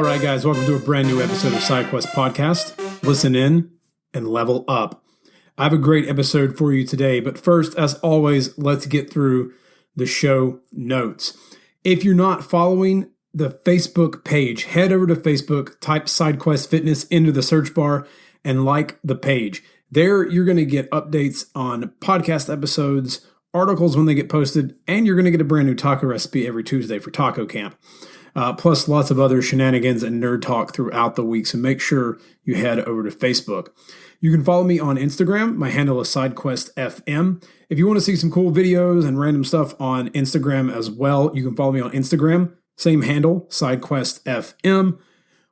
right, guys, welcome to a brand new episode of SideQuest Podcast. Listen in and level up. I have a great episode for you today, but first, as always, let's get through the show notes. If you're not following the Facebook page, head over to Facebook, type SideQuest Fitness into the search bar, and like the page. There, you're going to get updates on podcast episodes, articles when they get posted, and you're going to get a brand new taco recipe every Tuesday for taco camp. Plus lots of other shenanigans and nerd talk throughout the week, so make sure you head over to Facebook. You can follow me on Instagram. My handle is SideQuestFM. If you want to see some cool videos and random stuff on Instagram as well, you can follow me on Instagram. Same handle, SideQuestFM.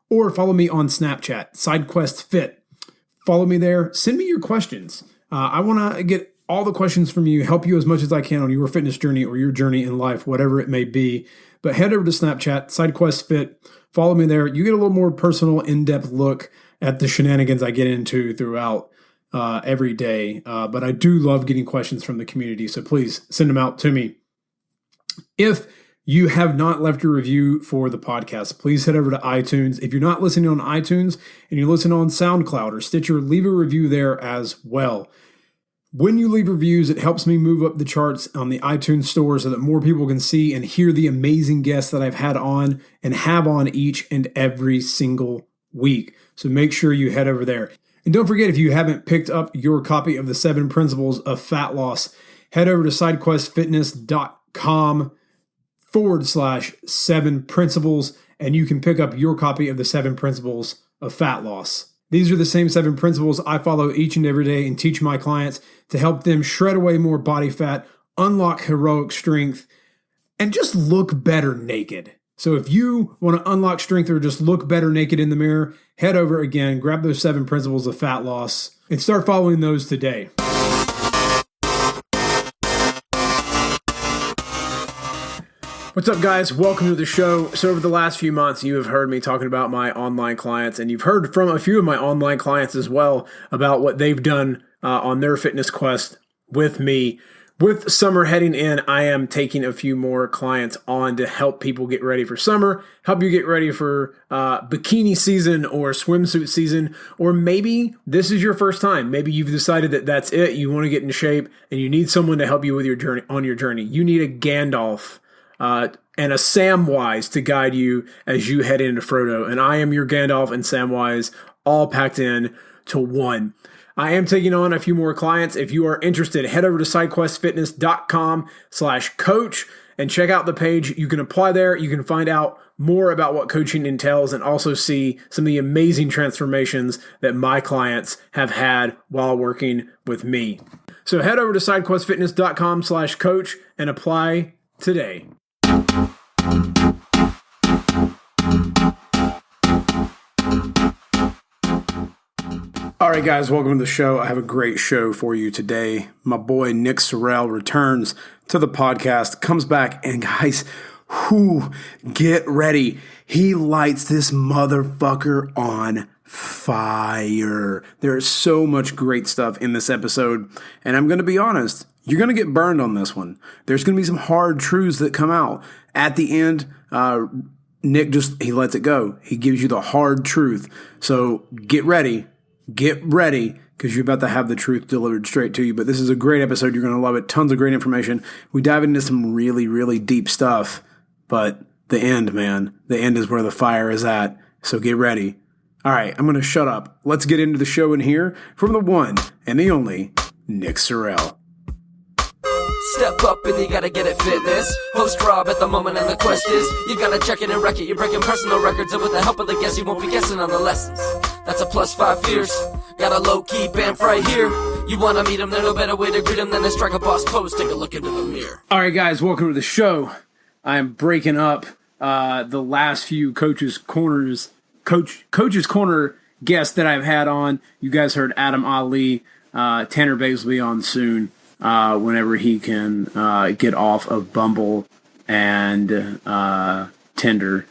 Or follow me on Snapchat, SideQuestFit. Follow me there. Send me your questions. I want to get all the questions from you, help you as much as I can on your fitness journey or your journey in life, whatever it may be. But head over to Snapchat, SideQuestFit. Follow me there. You get a little more personal, in-depth look at the shenanigans I get into throughout every day. But I do love getting questions from the community, so please send them out to me. If you have not left a review for the podcast, please head over to iTunes. If you're not listening on iTunes and you listen on SoundCloud or Stitcher, leave a review there as well. When you leave reviews, it helps me move up the charts on the iTunes store so that more people can see and hear the amazing guests that I've had on and have on each and every single week. So make sure you head over there. And don't forget, if you haven't picked up your copy of the 7 Principles of Fat Loss, head over to sidequestfitness.com/7 principles, and you can pick up your copy of the 7 Principles of Fat Loss. These are the same 7 principles I follow each and every day and teach my clients to help them shred away more body fat, unlock heroic strength, and just look better naked. So if you want to unlock strength or just look better naked in the mirror, head over again, grab those 7 principles of fat loss, and start following those today. What's up, guys? Welcome to the show. So over the last few months, you have heard me talking about my online clients, and you've heard from a few of my online clients as well about what they've done on their fitness quest with me. With summer heading in, I am taking a few more clients on to help people get ready for summer, help you get ready for bikini season or swimsuit season, or maybe this is your first time. Maybe you've decided that that's it. You want to get in shape, and you need someone to help you with your journey. On your journey, you need a Gandalf and a Samwise to guide you as you head into Frodo. And I am your Gandalf and Samwise, all packed in to one. I am taking on a few more clients. If you are interested, head over to sidequestfitness.com/coach and check out the page. You can apply there. You can find out more about what coaching entails and also see some of the amazing transformations that my clients have had while working with me. So head over to sidequestfitness.com/coach and apply today. All right, guys, welcome to the show. I have a great show for you today. My boy Nick Sorrell returns to the podcast, comes back, and guys, get ready. He lights this motherfucker on fire. There is so much great stuff in this episode, and I'm going to be honest, you're going to get burned on this one. There's going to be some hard truths that come out. At the end, Nick he lets it go. He gives you the hard truth. So get ready, because you're about to have the truth delivered straight to you. But this is a great episode. You're going to love it. Tons of great information. We dive into some really, really deep stuff. But the end, man, the end is where the fire is at. So get ready. All right, I'm going to shut up. Let's get into the show in here from the one and the only Nick Sorrell. Step up and you gotta get it fitness. Host Rob at the moment and the quest is you gotta check it and wreck it. You're breaking personal records and with the help of the guests you won't be guessing on the lessons. That's a +5 fierce. Got a low-key bamf right here. You wanna meet him, there's no better way to greet him than to strike a boss pose. Take a look into the mirror. All right, guys, welcome to the show. I am breaking up the last few Coach's Corner guests that I've had on. You guys heard Adam Ali. Tanner Bays will be on soon. Whenever he can get off of Bumble and Tinder.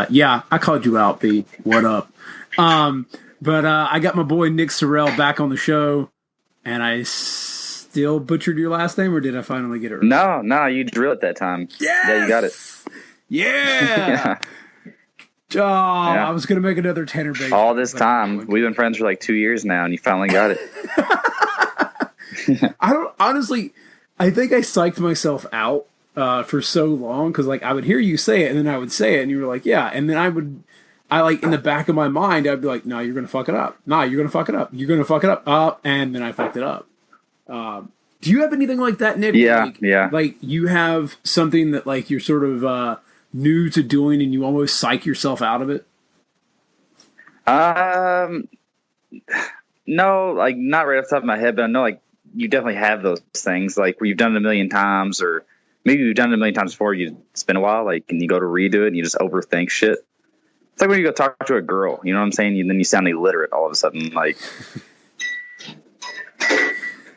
Yeah, I called you out, B. What up? But I got my boy Nick Sorrell back on the show, and I still butchered your last name, or did I finally get it right? No, you drilled it that time. Yes! Yeah, you got it. Yeah! I was going to make another Tanner bait. All this time. We've been friends for like 2 years now, and you finally got it. I think I psyched myself out for so long because like I would hear you say it and then I would say it and you were like, yeah. And then in the back of my mind, I'd be like, no, you're going to fuck it up. No, you're going to fuck it up. You're going to fuck it up. And then I fucked it up. Do you have anything like that, Nick? Yeah. Like you have something that like you're sort of new to doing and you almost psych yourself out of it? No, like not right off the top of my head, but I know like you definitely have those things like where you've done it a million times, or maybe you've done it a million times before. It's been a while, like, and you go to redo it and you just overthink shit. It's like when you go talk to a girl, you know what I'm saying? And then you sound illiterate all of a sudden, like.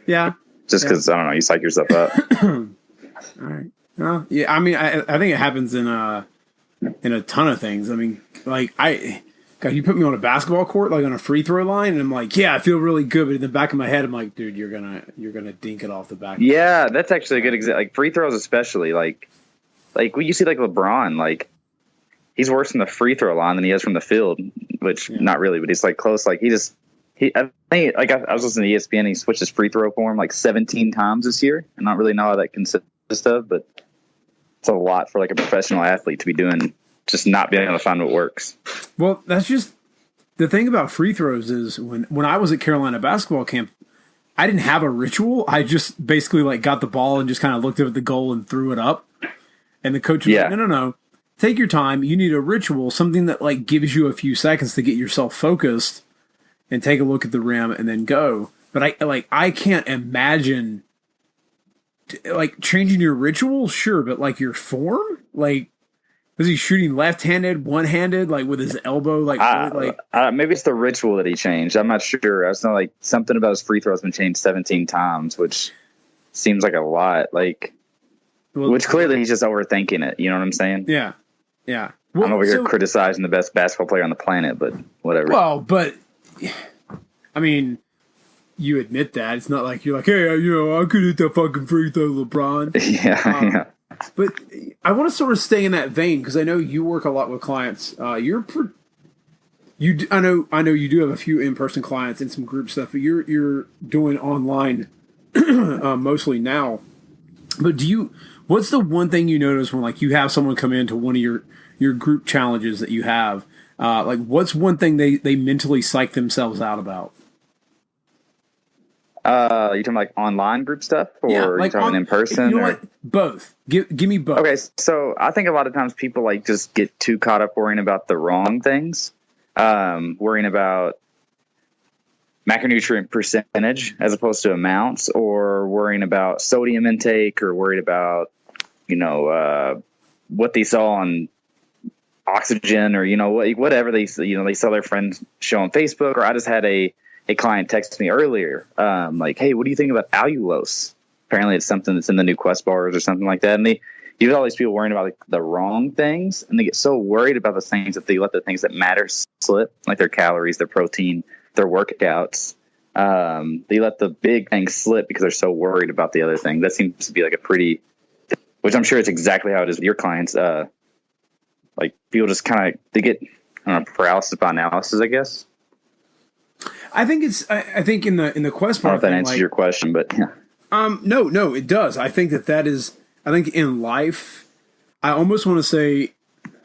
Yeah. Just because, I don't know, you psych yourself up. All right. Well, yeah, I mean, I think it happens in a ton of things. I mean, like, God, you put me on a basketball court, like on a free throw line, and I'm like, yeah, I feel really good. But in the back of my head, I'm like, dude, you're gonna dink it off the back. Yeah, that's actually a good example. Like free throws, especially, like when you see like LeBron, like he's worse from the free throw line than he is from the field, which not really, but he's like close. Like I think like I was listening to ESPN, and he switched his free throw form like 17 times this year. I don't really know how that consists of, but it's a lot for like a professional athlete to be doing. Just not being able to find what works. Well, that's just the thing about free throws is when I was at Carolina basketball camp, I didn't have a ritual. I just basically like got the ball and just kind of looked up at the goal and threw it up. And the coach was like, no. Take your time. You need a ritual, something that like gives you a few seconds to get yourself focused and take a look at the rim and then go. But I can't imagine like changing your ritual. Sure. But like your form, like, was he shooting left-handed, one-handed, like with his elbow? Maybe it's the ritual that he changed. I'm not sure. I was not like something about his free throw has been changed 17 times, which seems like a lot. Like, which clearly he's just overthinking it. You know what I'm saying? Yeah, yeah. Well, I'm over here criticizing the best basketball player on the planet, but whatever. Well, but I mean, you admit that it's not like you're like, hey, I could hit that fucking free throw, LeBron. Yeah. But I want to sort of stay in that vein because I know you work a lot with clients. I know you do have a few in-person clients and some group stuff, but you're doing online mostly now. But what's the one thing you notice when like you have someone come into one of your group challenges that you have? Like what's one thing they mentally psych themselves out about? You talking like online group stuff, or like you talking in person? You know what? Both. Give me both. Okay, so I think a lot of times people like just get too caught up worrying about the wrong things, worrying about macronutrient percentage as opposed to amounts, or worrying about sodium intake, or worried about what they saw on oxygen, or whatever they saw their friends show on Facebook. Or I just had a client texted me earlier, like, hey, what do you think about allulose? Apparently it's something that's in the new Quest bars or something like that. And you get all these people worrying about like, the wrong things, and they get so worried about the things that they let the things that matter slip, like their calories, their protein, their workouts. They let the big things slip because they're so worried about the other thing. That seems to be like which I'm sure it's exactly how it is with your clients. Like people just kind of, they get, I don't know, paralysis by analysis, I guess. I think in the Quest bar. I don't know if that answers your question, but yeah. No, it does. I think that is. I think in life, I almost want to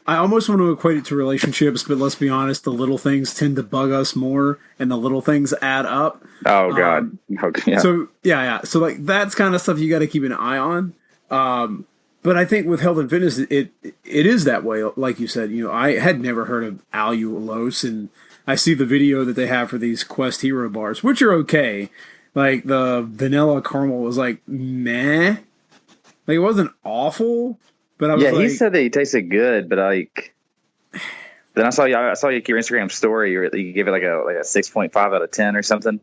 equate it to relationships, but let's be honest, the little things tend to bug us more, and the little things add up. Oh God. Okay, yeah. So yeah. So like that's kind of stuff you got to keep an eye on. But I think with health and fitness, it is that way. Like you said, I had never heard of allulose, and I see the video that they have for these Quest Hero bars, which are okay. Like the vanilla caramel was like meh. Like it wasn't awful, but I was he said that he tasted good, but like then I saw your Instagram story. You gave it like a 6.5 out of 10 or something.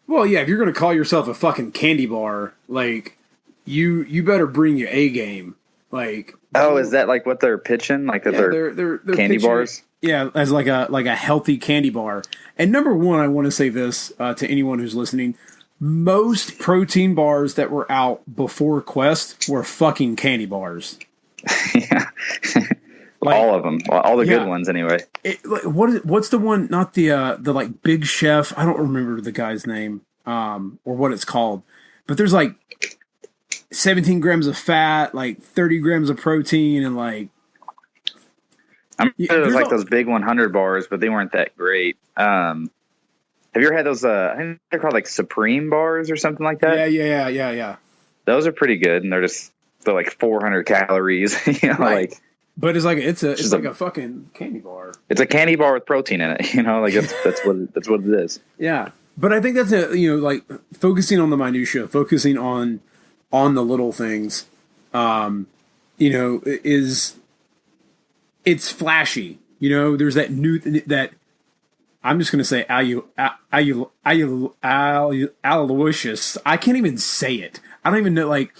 Well, yeah, if you're going to call yourself a fucking candy bar, like you better bring your A game. Like, is that like what they're pitching? Like that they're candy bars? Yeah, as like a healthy candy bar. And number one, I want to say this to anyone who's listening: most protein bars that were out before Quest were fucking candy bars. Yeah. Like, all of them, all the good ones anyway. What's the one? Not the like Big Chef. I don't remember the guy's name or what it's called. But there's like 17 grams of fat, like 30 grams of protein, and like. I'm sure there's like those big 100 bars, but they weren't that great. Have you ever had those? I think they're called like Supreme bars or something like that. Yeah. Those are pretty good, and they're like 400 calories. You know, right. like. But it's like it's like a fucking candy bar. It's a candy bar with protein in it. You know, like that's what it is. Yeah, but I think that's like focusing on the minutia, focusing on the little things. It's flashy. You know, there's that new that I'm just going to say aloysius. I can't even say it. I don't even know. Like,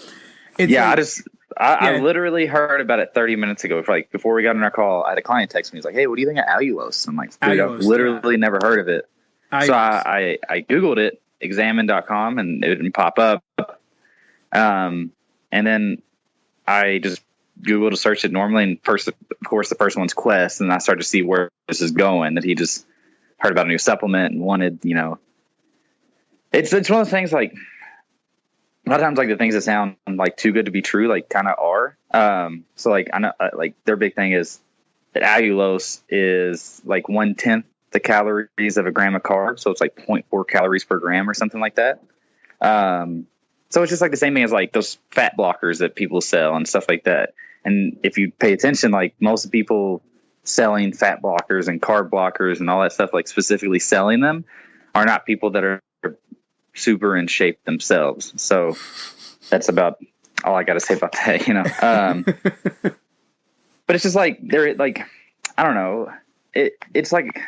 it's I literally heard about it 30 minutes ago. Like before we got on our call, I had a client text me. He's like, "Hey, what do you think of allulose?" I'm like, "I've literally never heard of it." So I Googled it, examine.com, and it didn't pop up. And then I just Googled to search it normally, and of course the first one's Quest, and I started to see where this is going. That he just heard about a new supplement and wanted, it's one of those things like. A lot of times, like the things that sound like too good to be true, like kind of are. So like I know, like their big thing is that allulose is like 1/10 the calories of a gram of carbs, so it's like 0.4 calories per gram or something like that. So it's just like the same thing as like those fat blockers that people sell and stuff like that. And if you pay attention, like most of the people selling fat blockers and carb blockers and all that stuff, like specifically selling them, are not people that are super in shape themselves. So that's about all I got to say about that, but it's just like, they're like, I don't know. It's like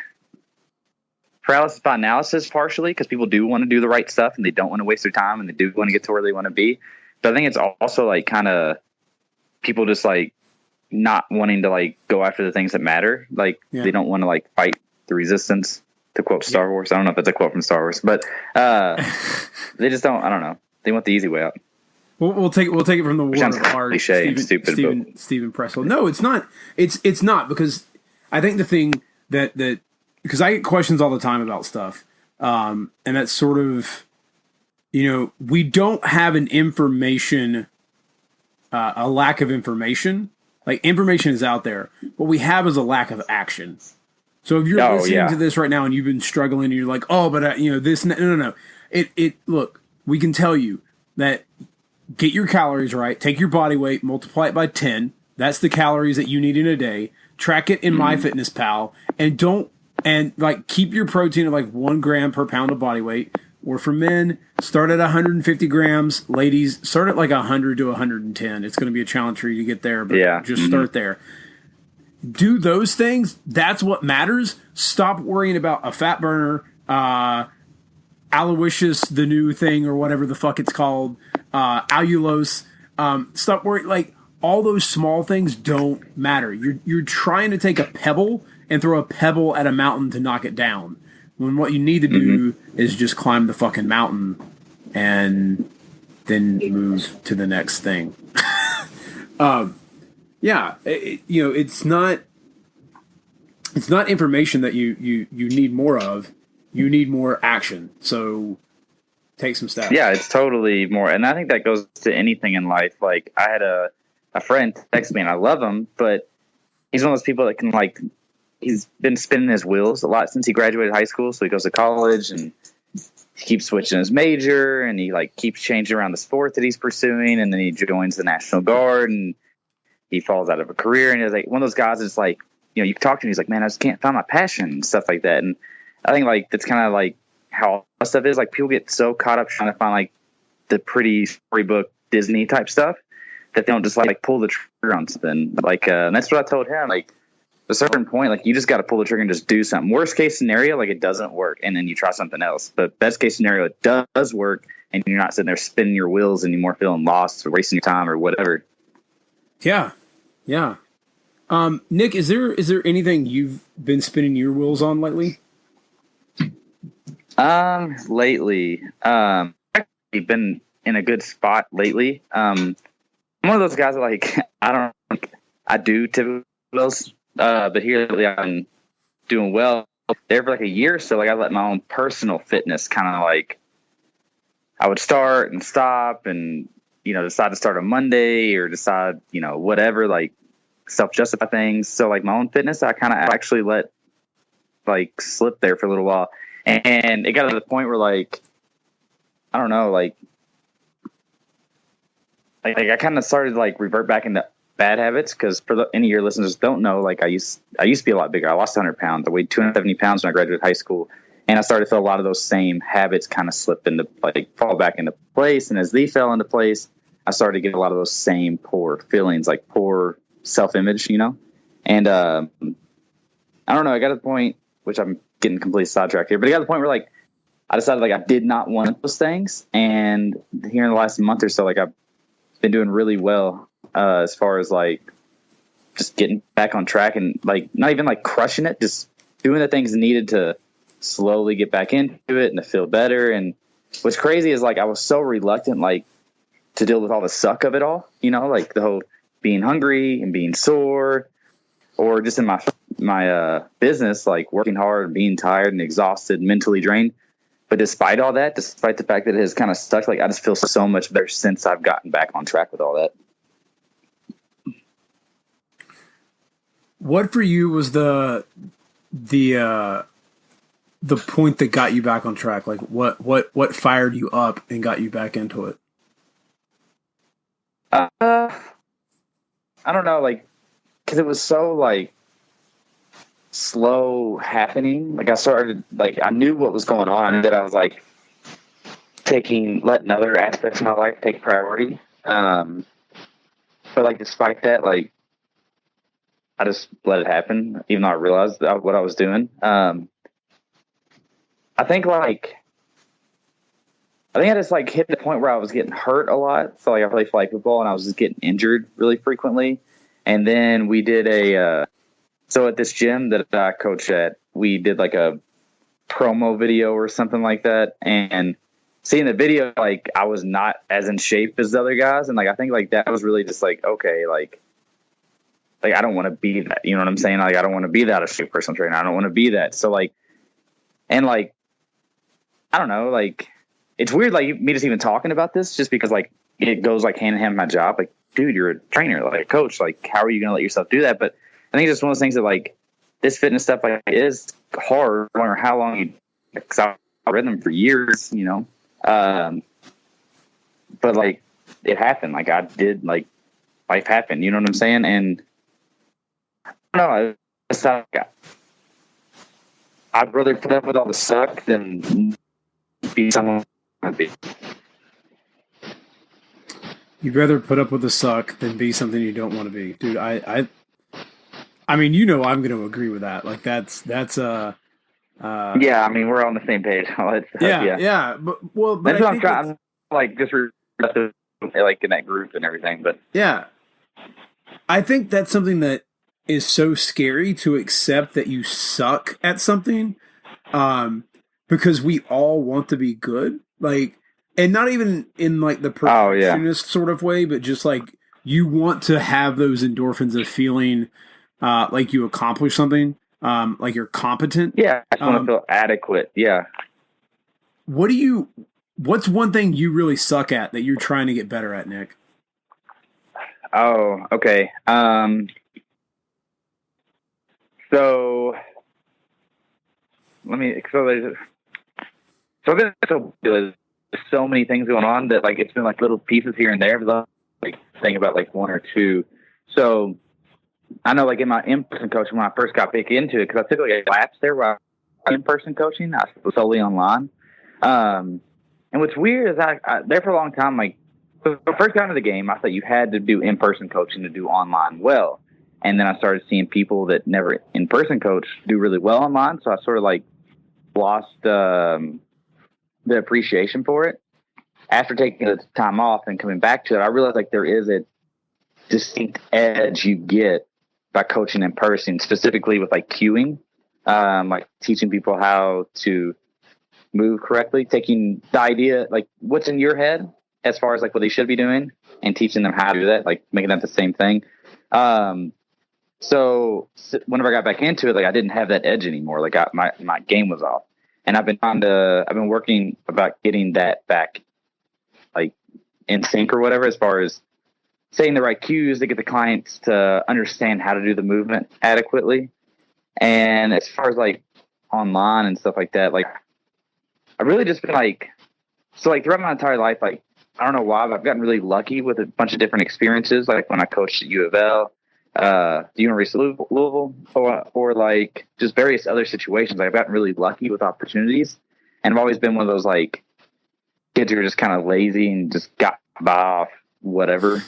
paralysis by analysis partially, because people do want to do the right stuff and they don't want to waste their time and they do want to get to where they want to be. But I think it's also like kind of people just like not wanting to like go after the things that matter. Like they don't want to like fight the resistance. To quote Star Wars, I don't know if it's a quote from Star Wars, but they just don't. I don't know. They want the easy way out. We'll take it from the word of art. Stephen Pressel. No, it's not. It's not, because I think the thing that because I get questions all the time about stuff, and that's sort of, we don't have an information, a lack of information. Like, information is out there. What we have is a lack of action. So if you're listening to this right now and you've been struggling and you're like, oh, but this, no. Look, we can tell you that get your calories right, take your body weight, multiply it by 10. That's the calories that you need in a day. Track it in MyFitnessPal, and keep your protein at like 1 gram per pound of body weight. Or for men, start at 150 grams. Ladies, start at like 100 to 110. It's going to be a challenge for you to get there, but just start there. Do those things. That's what matters. Stop worrying about a fat burner, aloysius, the new thing, or whatever the fuck it's called, allulose. Stop worrying. Like, all those small things don't matter. You're trying to take a pebble and throw a pebble at a mountain to knock it down, when what you need to do is just climb the fucking mountain and then move to the next thing. Yeah, it's not information that you need more of. You need more action. So take some steps. Yeah, it's totally more. And I think that goes to anything in life. Like, I had a friend text me, and I love him, but he's one of those people that can he's been spinning his wheels a lot since he graduated high school. So he goes to college and he keeps switching his major, and he keeps changing around the sport that he's pursuing. And then he joins the National Guard, and he falls out of a career, and he's like one of those guys that's like, you talk to him, he's like, man, I just can't find my passion and stuff like that. And I think that's kind of like how all stuff is. Like, people get so caught up trying to find the pretty storybook Disney type stuff that they don't just pull the trigger on something. And that's what I told him. Like, at a certain point, you just got to pull the trigger and just do something. Worst case scenario, it doesn't work, and then you try something else. But best case scenario, it does work, and you're not sitting there spinning your wheels anymore, feeling lost or wasting your time or whatever. Yeah. Yeah. Nick, is there anything you've been spinning your wheels on lately? Lately, I've been in a good spot lately. I'm one of those guys that I do typically else. But here lately I'm doing well. There for like a year or so, like I let my own personal fitness kind of like, I would start and stop and, decide to start on Monday or decide, whatever, like self-justify things. So like my own fitness, I kind of actually let like slip there for a little while. And it got to the point where like, I don't know, like I kind of started to like revert back into bad habits. Cause for any of your listeners don't know, like I used to be a lot bigger. I lost 100 pounds. I weighed 270 pounds when I graduated high school. And I started to feel a lot of those same habits kind of slip into like fall back into place. And as they fell into place, I started to get a lot of those same poor feelings, like poor self-image, And I don't know. I got to the point, which I'm getting completely sidetracked here, but I got to the point where like I decided like I did not want those things. And here in the last month or so, like I've been doing really well as far as like just getting back on track and like not even like crushing it, just doing the things needed to slowly get back into it and to feel better. And what's crazy is like I was so reluctant like to deal with all the suck of it all, like the whole being hungry and being sore, or just in my business, like working hard and being tired and exhausted, mentally drained. But despite all that, despite the fact that it has kind of stuck, like I just feel so much better since I've gotten back on track with all that. What for you was the point that got you back on track? Like what fired you up and got you back into it? I don't know, like, cause it was so like slow happening. Like I started, like, I knew what was going on and that I was like letting other aspects of my life take priority. But like, despite that, like, I just let it happen, even though I realized what I was doing. I think I just like hit the point where I was getting hurt a lot. So like I played flag football and I was just getting injured really frequently. And then we did so at this gym that I coach at, we did like a promo video or something like that. And seeing the video, like I was not as in shape as the other guys. And like, I think like that was really just like, okay, like I don't want to be that, you know what I'm saying? Like, I don't want to be that a shape personal trainer. I don't want to be that. So like, and like, I don't know, like it's weird, like me just even talking about this just because like it goes like hand in hand with my job. Like, dude, you're a trainer, like a coach, like how are you going to let yourself do that? But I think it's just one of those things that like this fitness stuff like is hard. I wonder how long you, cause I've read them for years, but like it happened. Like I did, like life happened, you know what I'm saying? And I don't know, it's not, I'd rather put up with all the suck than be someone I'd be. You'd rather put up with the suck than be something you don't want to be, dude. I mean, I'm going to agree with that. Like that's yeah. I mean, we're on the same page. Yeah. But that's what I'm trying. Like just like in that group and everything. But yeah, I think that's something that is so scary to accept that you suck at something, because we all want to be good. Like, and not even in like the perfectionist sort of way, but just like you want to have those endorphins of feeling like you accomplished something, like you're competent. Yeah, I just want to feel adequate. Yeah. What's one thing you really suck at that you're trying to get better at, Nick? Oh, okay. So there's so many things going on that like it's been like little pieces here and there, but like think about like one or two. So I know like in my in-person coaching when I first got big into it, because I took like a lapse there where I was in-person coaching, I was solely online. And what's weird is I there for a long time, like the first time of the game, I thought you had to do in-person coaching to do online well. And then I started seeing people that never in-person coach do really well online. So I sort of like lost the appreciation for it. After taking the time off and coming back to it, I realized like there is a distinct edge you get by coaching in person, specifically with like cueing, like teaching people how to move correctly, taking the idea, like what's in your head as far as like what they should be doing and teaching them how to do that, like making that the same thing. So whenever I got back into it, like I didn't have that edge anymore. Like my game was off, and I've been working about getting that back, like in sync or whatever, as far as saying the right cues to get the clients to understand how to do the movement adequately. And as far as like online and stuff like that, like I've really just been like, so like throughout my entire life, like I don't know why, but I've gotten really lucky with a bunch of different experiences. Like when I coached at U of L, the University of Louisville, or like just various other situations. Like I've gotten really lucky with opportunities, and I've always been one of those like kids who are just kind of lazy and just got by off whatever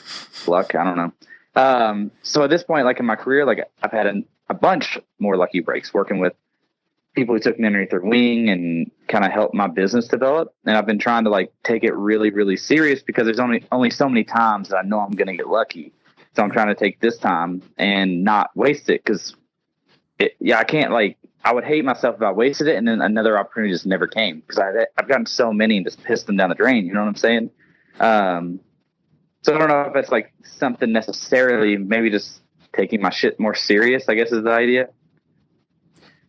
luck. I don't know. So at this point, like in my career, like I've had a bunch more lucky breaks working with people who took me underneath their wing and kind of helped my business develop. And I've been trying to like take it really, really serious because there's only so many times that I know I'm going to get lucky. So I'm trying to take this time and not waste it. Cause I can't like, I would hate myself if I wasted it. And then another opportunity just never came because I've gotten so many and just pissed them down the drain. You know what I'm saying? So I don't know if it's like something necessarily, maybe just taking my shit more serious, I guess is the idea.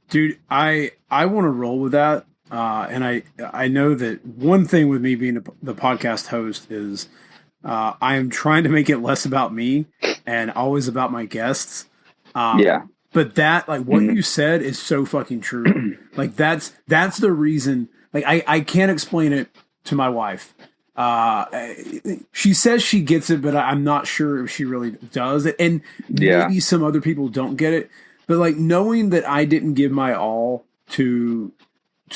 Dude, I want to roll with that. And I know that one thing with me being the podcast host is I am trying to make it less about me and always about my guests. Yeah. But that, like what you said is so fucking true. Like that's the reason, like I can't explain it to my wife. She says she gets it, but I'm not sure if she really does it. And maybe some other people don't get it. But like knowing that I didn't give my all to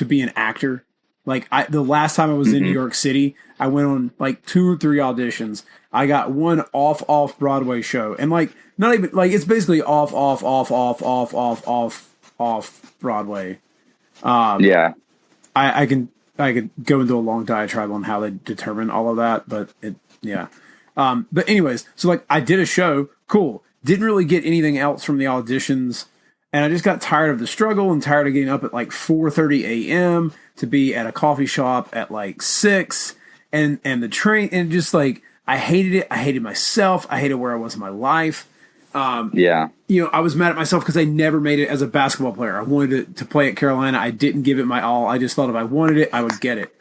be an actor, like the last time I was in New York City, I went on like 2 or 3 auditions. I got one off Broadway show, and like not even like it's basically off Broadway. I could go into a long diatribe on how they determine all of that, but but anyways, so like I did a show, cool. Didn't really get anything else from the auditions, and I just got tired of the struggle and tired of getting up at like 4:30 a.m. to be at a coffee shop at like 6, and the train, and just like I hated it. I hated myself. I hated where I was in my life. I was mad at myself because I never made it as a basketball player. I wanted to play at Carolina. I didn't give it my all. I just thought if I wanted it, I would get it.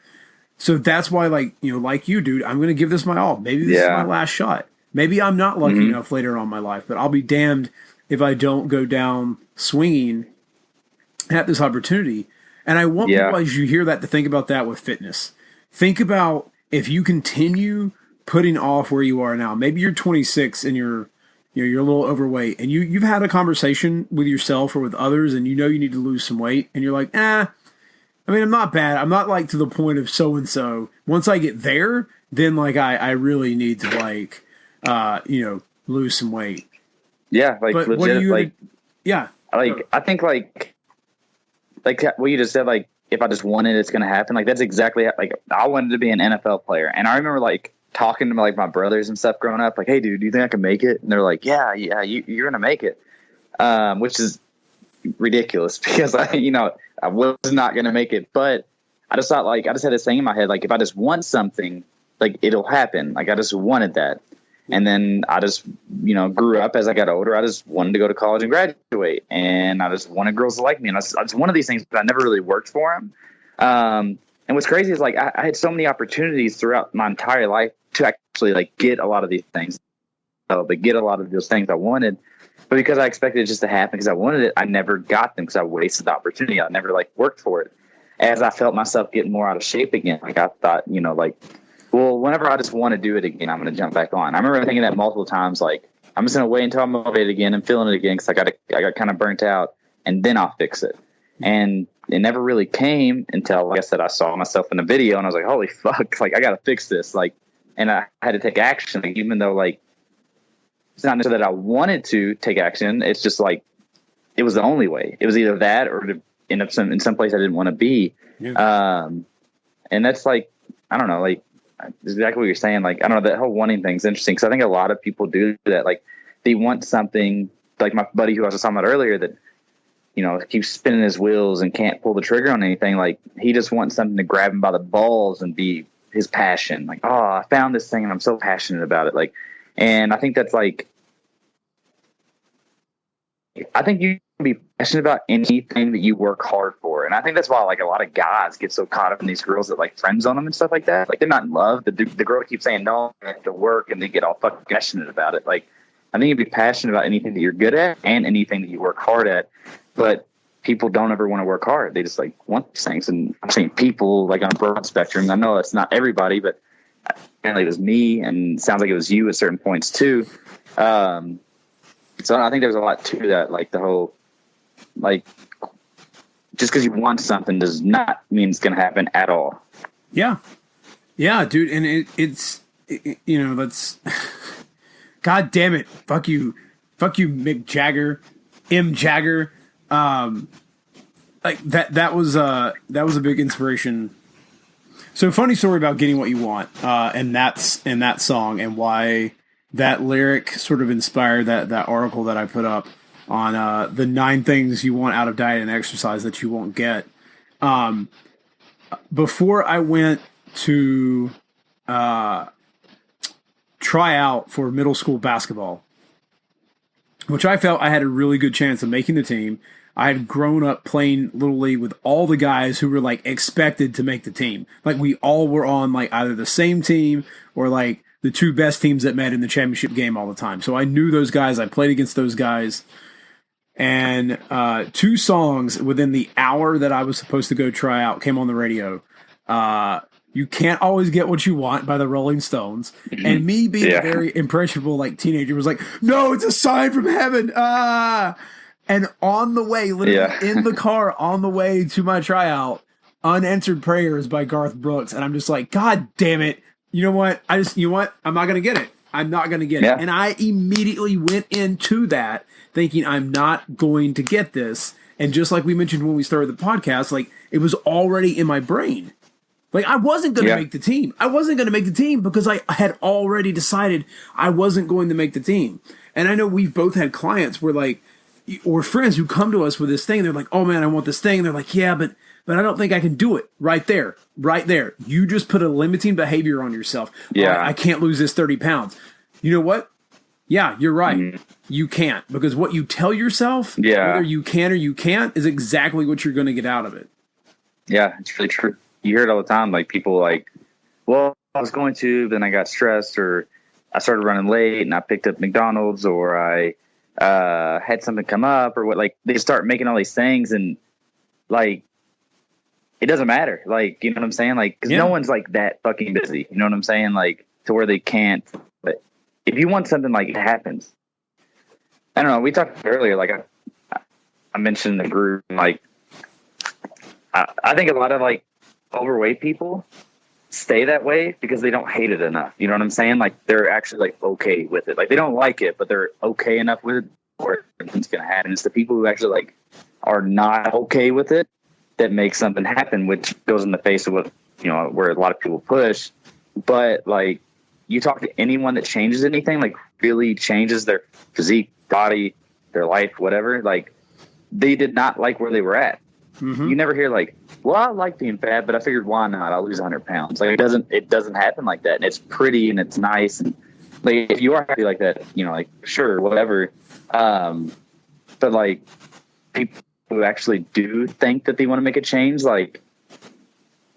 So that's why, like you, dude, I'm going to give this my all. Maybe this is my last shot. Maybe I'm not lucky enough later on in my life, but I'll be damned if I don't go down swinging at this opportunity. And I want people, as you hear that, to think about that with fitness. Think about if you continue putting off where you are now. Maybe you're 26 and you're a little overweight, and you've had a conversation with yourself or with others, and you need to lose some weight, and you're like, I mean, I'm not bad. I'm not like to the point of so and so. Once I get there, then like I really need to like lose some weight. Yeah, like but legit, what are you like I think like what you just said, like if I just want it, it's gonna happen. Like that's exactly like I wanted to be an NFL player, and I remember like talking to like my brothers and stuff growing up, like, hey dude, do you think I can make it? And they're like, yeah, you're gonna make it, which is ridiculous because I was not gonna make it, but I just thought I just had this thing in my head, like if I just want something, like it'll happen. Like I just wanted that. And then I just, grew up as I got older. I just wanted to go to college and graduate. And I just wanted girls to like me. And it's one of these things, but I never really worked for them. And what's crazy is like I had so many opportunities throughout my entire life to actually like get a lot of these things, but get a lot of those things I wanted. But because I expected it just to happen because I wanted it, I never got them because I wasted the opportunity. I never like worked for it. As I felt myself getting more out of shape again, like I thought, well, whenever I just want to do it again, I'm going to jump back on. I remember thinking that multiple times, like I'm just going to wait until I'm motivated again and feeling it again because I got kind of burnt out, and then I'll fix it. And it never really came until, like I said, I saw myself in a video and I was like, holy fuck, like I got to fix this. Like, and I had to take action, like, even though like it's not necessarily that I wanted to take action. It's just like it was the only way. It was either that or to end up in some place I didn't want to be. Yeah. And that's like, I don't know, like, exactly what you're saying. Like, I don't know, that whole wanting thing's interesting because I think a lot of people do that. Like, they want something, like my buddy who I was talking about earlier that, keeps spinning his wheels and can't pull the trigger on anything. Like, he just wants something to grab him by the balls and be his passion. Like, oh, I found this thing and I'm so passionate about it. Like, and I think that's like, I think you can be passionate about anything that you work hard for. And I think that's why like a lot of guys get so caught up in these girls that like friend zone them and stuff like that. Like they're not in love. The girl keeps saying no, I have to work, and they get all fucking passionate about it. Like I think you'd be passionate about anything that you're good at and anything that you work hard at. But people don't ever want to work hard. They just like want these things. And I'm saying people like on a broad spectrum. I know it's not everybody, but apparently it was me, and it sounds like it was you at certain points too. So I think there's a lot to that, like the whole, like, just because you want something does not mean it's going to happen at all. Yeah. Yeah, dude. And it's, you know, that's, God damn it. Fuck you, Mick Jagger, M. Jagger. Like that was a big inspiration. So funny story about getting what you want. And that's in that song, and why that lyric sort of inspired that article that I put up on the 9 things you want out of diet and exercise that you won't get. Before I went to try out for middle school basketball, which I felt I had a really good chance of making the team. I had grown up playing Little League with all the guys who were like expected to make the team. Like we all were on like either the same team or like the 2 best teams that met in the championship game all the time. So I knew those guys. I played against those guys. And 2 songs within the hour that I was supposed to go try out came on the radio. You Can't Always Get What You Want by the Rolling Stones. Mm-hmm. And me being a very impressionable like teenager was like, no, it's a sign from heaven. And on the way, literally in the car on the way to my tryout, Unanswered Prayers by Garth Brooks. And I'm just like, God damn it. You know what? I'm not going to get it. I'm not going to get it. And I immediately went into that thinking I'm not going to get this. And just like we mentioned when we started the podcast, like it was already in my brain. Like I wasn't going to make the team. I wasn't going to make the team because I had already decided I wasn't going to make the team. And I know we've both had clients where like, or friends who come to us with this thing. They're like, oh man, I want this thing. And they're like, yeah, but I don't think I can do it. Right there. You just put a limiting behavior on yourself. Yeah. I can't lose this 30 pounds. You know what? Yeah, you're right. Mm-hmm. You can't, because what you tell yourself, whether you can or you can't, is exactly what you're going to get out of it. Yeah, it's really true. You hear it all the time. Like people like, well, I was going to, then I got stressed, or I started running late and I picked up McDonald's, or I had something come up, or what, like they start making all these things, and like it doesn't matter, like, you know what I'm saying, like, because no one's like that fucking busy, you know what I'm saying, like to where they can't. But if you want something, like, it happens. I don't know, we talked earlier, like I mentioned the group, like I think a lot of like overweight people stay that way because they don't hate it enough. You know what I'm saying? Like they're actually like okay with it. Like they don't like it, but they're okay enough with it, or it's going to happen. It's the people who actually like are not okay with it that make something happen, which goes in the face of what, you know, where a lot of people push. But like you talk to anyone that changes anything, like really changes their physique, body, their life, whatever, like they did not like where they were at. Mm-hmm. You never hear like, well, I like being fat, but I figured why not? I'll lose 100 pounds. Like it doesn't happen like that. And it's pretty and it's nice. And like, if you are happy like that, you know, like sure, whatever. But like people who actually do think that they want to make a change, like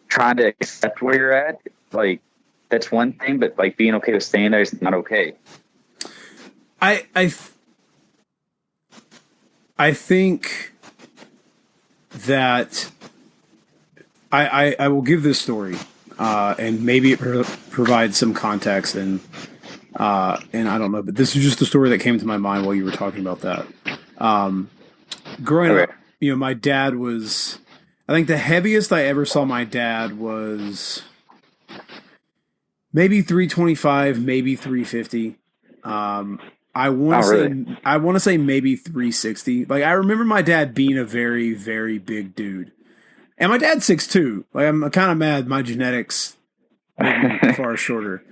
trying to accept where you're at, like that's one thing, but like being okay with staying there is not okay. I think that I will give this story, and maybe it provides some context, and I don't know, but this is just the story that came to my mind while you were talking about that. Growing up, you know, my dad was, I think the heaviest I ever saw my dad was maybe 325, maybe 350. I want to say maybe 360. Like I remember my dad being a very, very big dude. And my dad's 6'2". Like I'm kind of mad my genetics made me far shorter.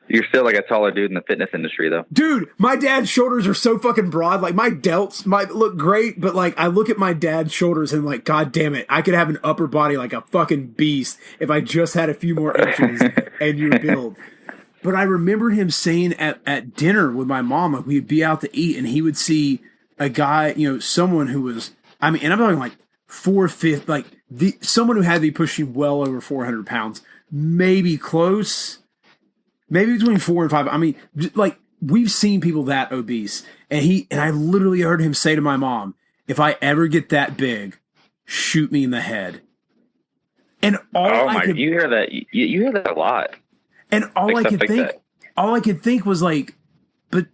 You're still like a taller dude in the fitness industry though. Dude, my dad's shoulders are so fucking broad. Like my delts might look great, but like I look at my dad's shoulders and I'm like, God damn it, I could have an upper body like a fucking beast if I just had a few more inches and your build. But I remember him saying at dinner with my mom, like we'd be out to eat and he would see a guy, someone who was, and I'm talking like 450, like someone who had to be pushing well over 400 pounds, maybe close, maybe between 4 and 5. I mean, like we've seen people that obese, and I literally heard him say to my mom, "If I ever get that big, shoot me in the head." And you hear that? You hear that a lot. And all I could think was like, but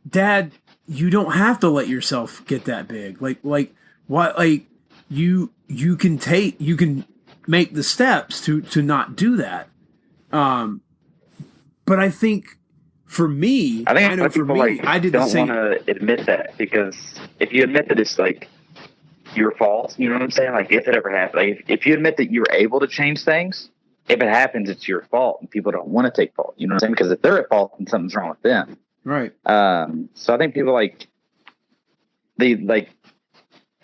Dad, you don't have to let yourself get that big. Like what? Like you can make the steps to not do that. But I think for me, I did the same. Don't want to admit that, because if you admit that it's like your fault, you know what I'm saying? Like if it ever happened, like if you admit that you were able to change things, if it happens, it's your fault, and people don't want to take fault. You know what I'm saying? Because if they're at fault, then something's wrong with them. Right. So I think people they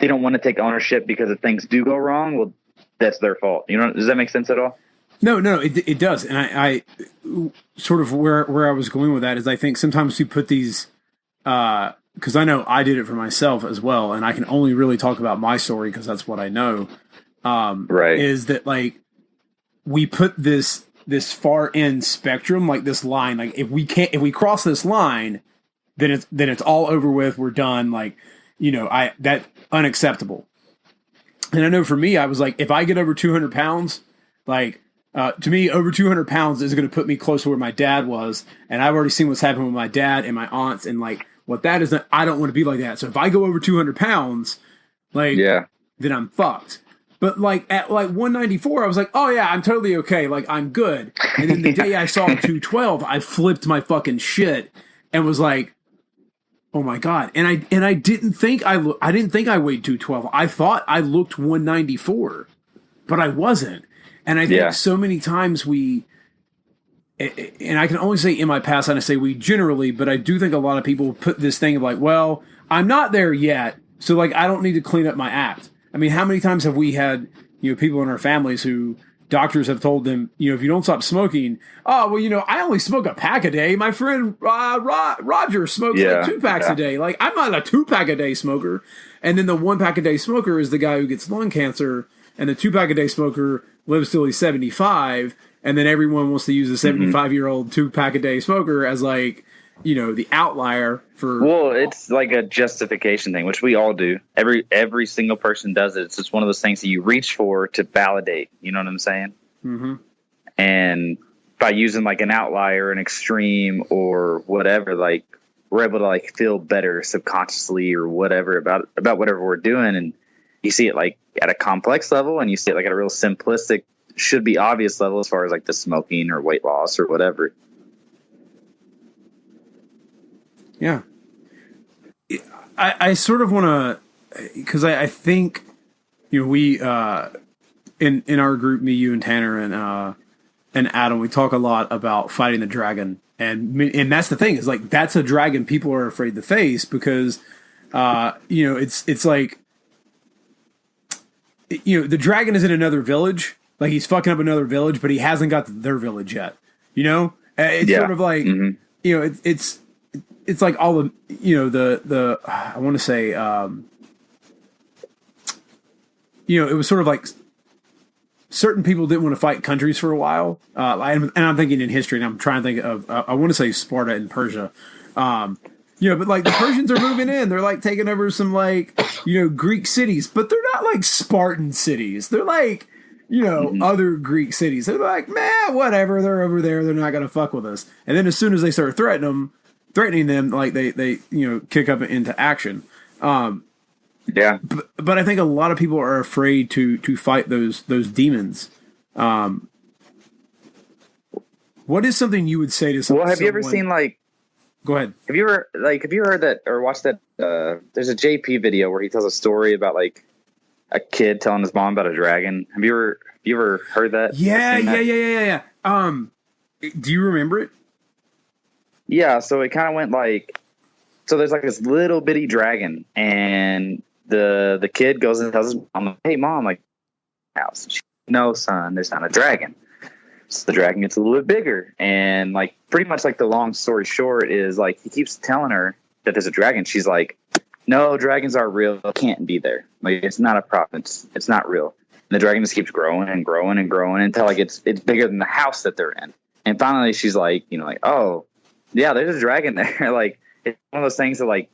don't want to take ownership because if things do go wrong, well, that's their fault. You know, does that make sense at all? No, it does. And I sort of where I was going with that is I think sometimes we put these, because I know I did it for myself as well, and I can only really talk about my story because that's what I know. Right. Is that like we put this far end spectrum, like this line, like if we cross this line, then it's all over with. We're done. Like, that unacceptable. And I know for me, I was like, if I get over 200 pounds, like, to me, over 200 pounds is going to put me close to where my dad was. And I've already seen what's happened with my dad and my aunts. And like, what that is, that I don't want to be like that. So if I go over 200 pounds, like, then I'm fucked. But like at like 194, I was like, oh yeah, I'm totally okay. Like I'm good. And then the day I saw 212, I flipped my fucking shit and was like, oh my God. And I didn't think I weighed 212. I thought I looked 194, but I wasn't. And I think so many times and I can only say in my past, and I say we generally, but I do think a lot of people put this thing of like, well, I'm not there yet, so like I don't need to clean up my act. I mean, how many times have we had, people in our families who doctors have told them, if you don't stop smoking, oh, well, I only smoke a pack a day. My friend Roger smokes like 2 packs a day. Like, I'm not a 2-pack a day smoker. And then the 1-pack a day smoker is the guy who gets lung cancer, and the 2-pack a day smoker lives till he's 75. And then everyone wants to use the 75-year-old 2-pack a day smoker as like, the outlier for. Well, it's like a justification thing, which we all do. Every single person does it. It's just one of those things that you reach for to validate. You know what I'm saying? Mm-hmm. And by using like an outlier, an extreme, or whatever, like we're able to like feel better subconsciously or whatever about whatever we're doing. And you see it like at a complex level, and you see it like at a real simplistic, should be obvious level as far as like the smoking or weight loss or whatever. Yeah. I sort of want to, because I think, we, in our group, me, you, and Tanner, and Adam, we talk a lot about fighting the dragon. And that's the thing, is like, that's a dragon people are afraid to face because, it's like, the dragon is in another village. Like he's fucking up another village, but he hasn't got to their village yet. It's sort of like, it's like all the, the I want to say, it was sort of like certain people didn't want to fight countries for a while. And I'm thinking in history, and I'm trying to think of, I want to say Sparta and Persia. But like the Persians are moving in. They're like taking over some like, Greek cities, but they're not like Spartan cities. They're like, other Greek cities. They're like, man, whatever. They're over there. They're not going to fuck with us. And then as soon as they start threatening them, like they kick up into action. But I think a lot of people are afraid to fight those demons. What is something you would say to someone? Well, have you ever seen like? Go ahead. Have you heard that or watched that? There's a JP video where he tells a story about like a kid telling his mom about a dragon. Have you ever heard that? Yeah. Do you remember it? Yeah. So it kind of went like, so there's like this little bitty dragon, and the kid goes and tells his mom, "Hey, mom, like, house." She, "No, son, there's not a dragon." So the dragon gets a little bit bigger, and like pretty much like the long story short is like he keeps telling her that there's a dragon. She's like, no, dragons are real. It can't be there. Like, it's not a problem. It's not real. And the dragon just keeps growing and growing and growing until like it's bigger than the house that they're in. And finally she's like, like, oh yeah, there's a dragon there. Like, it's one of those things that, like,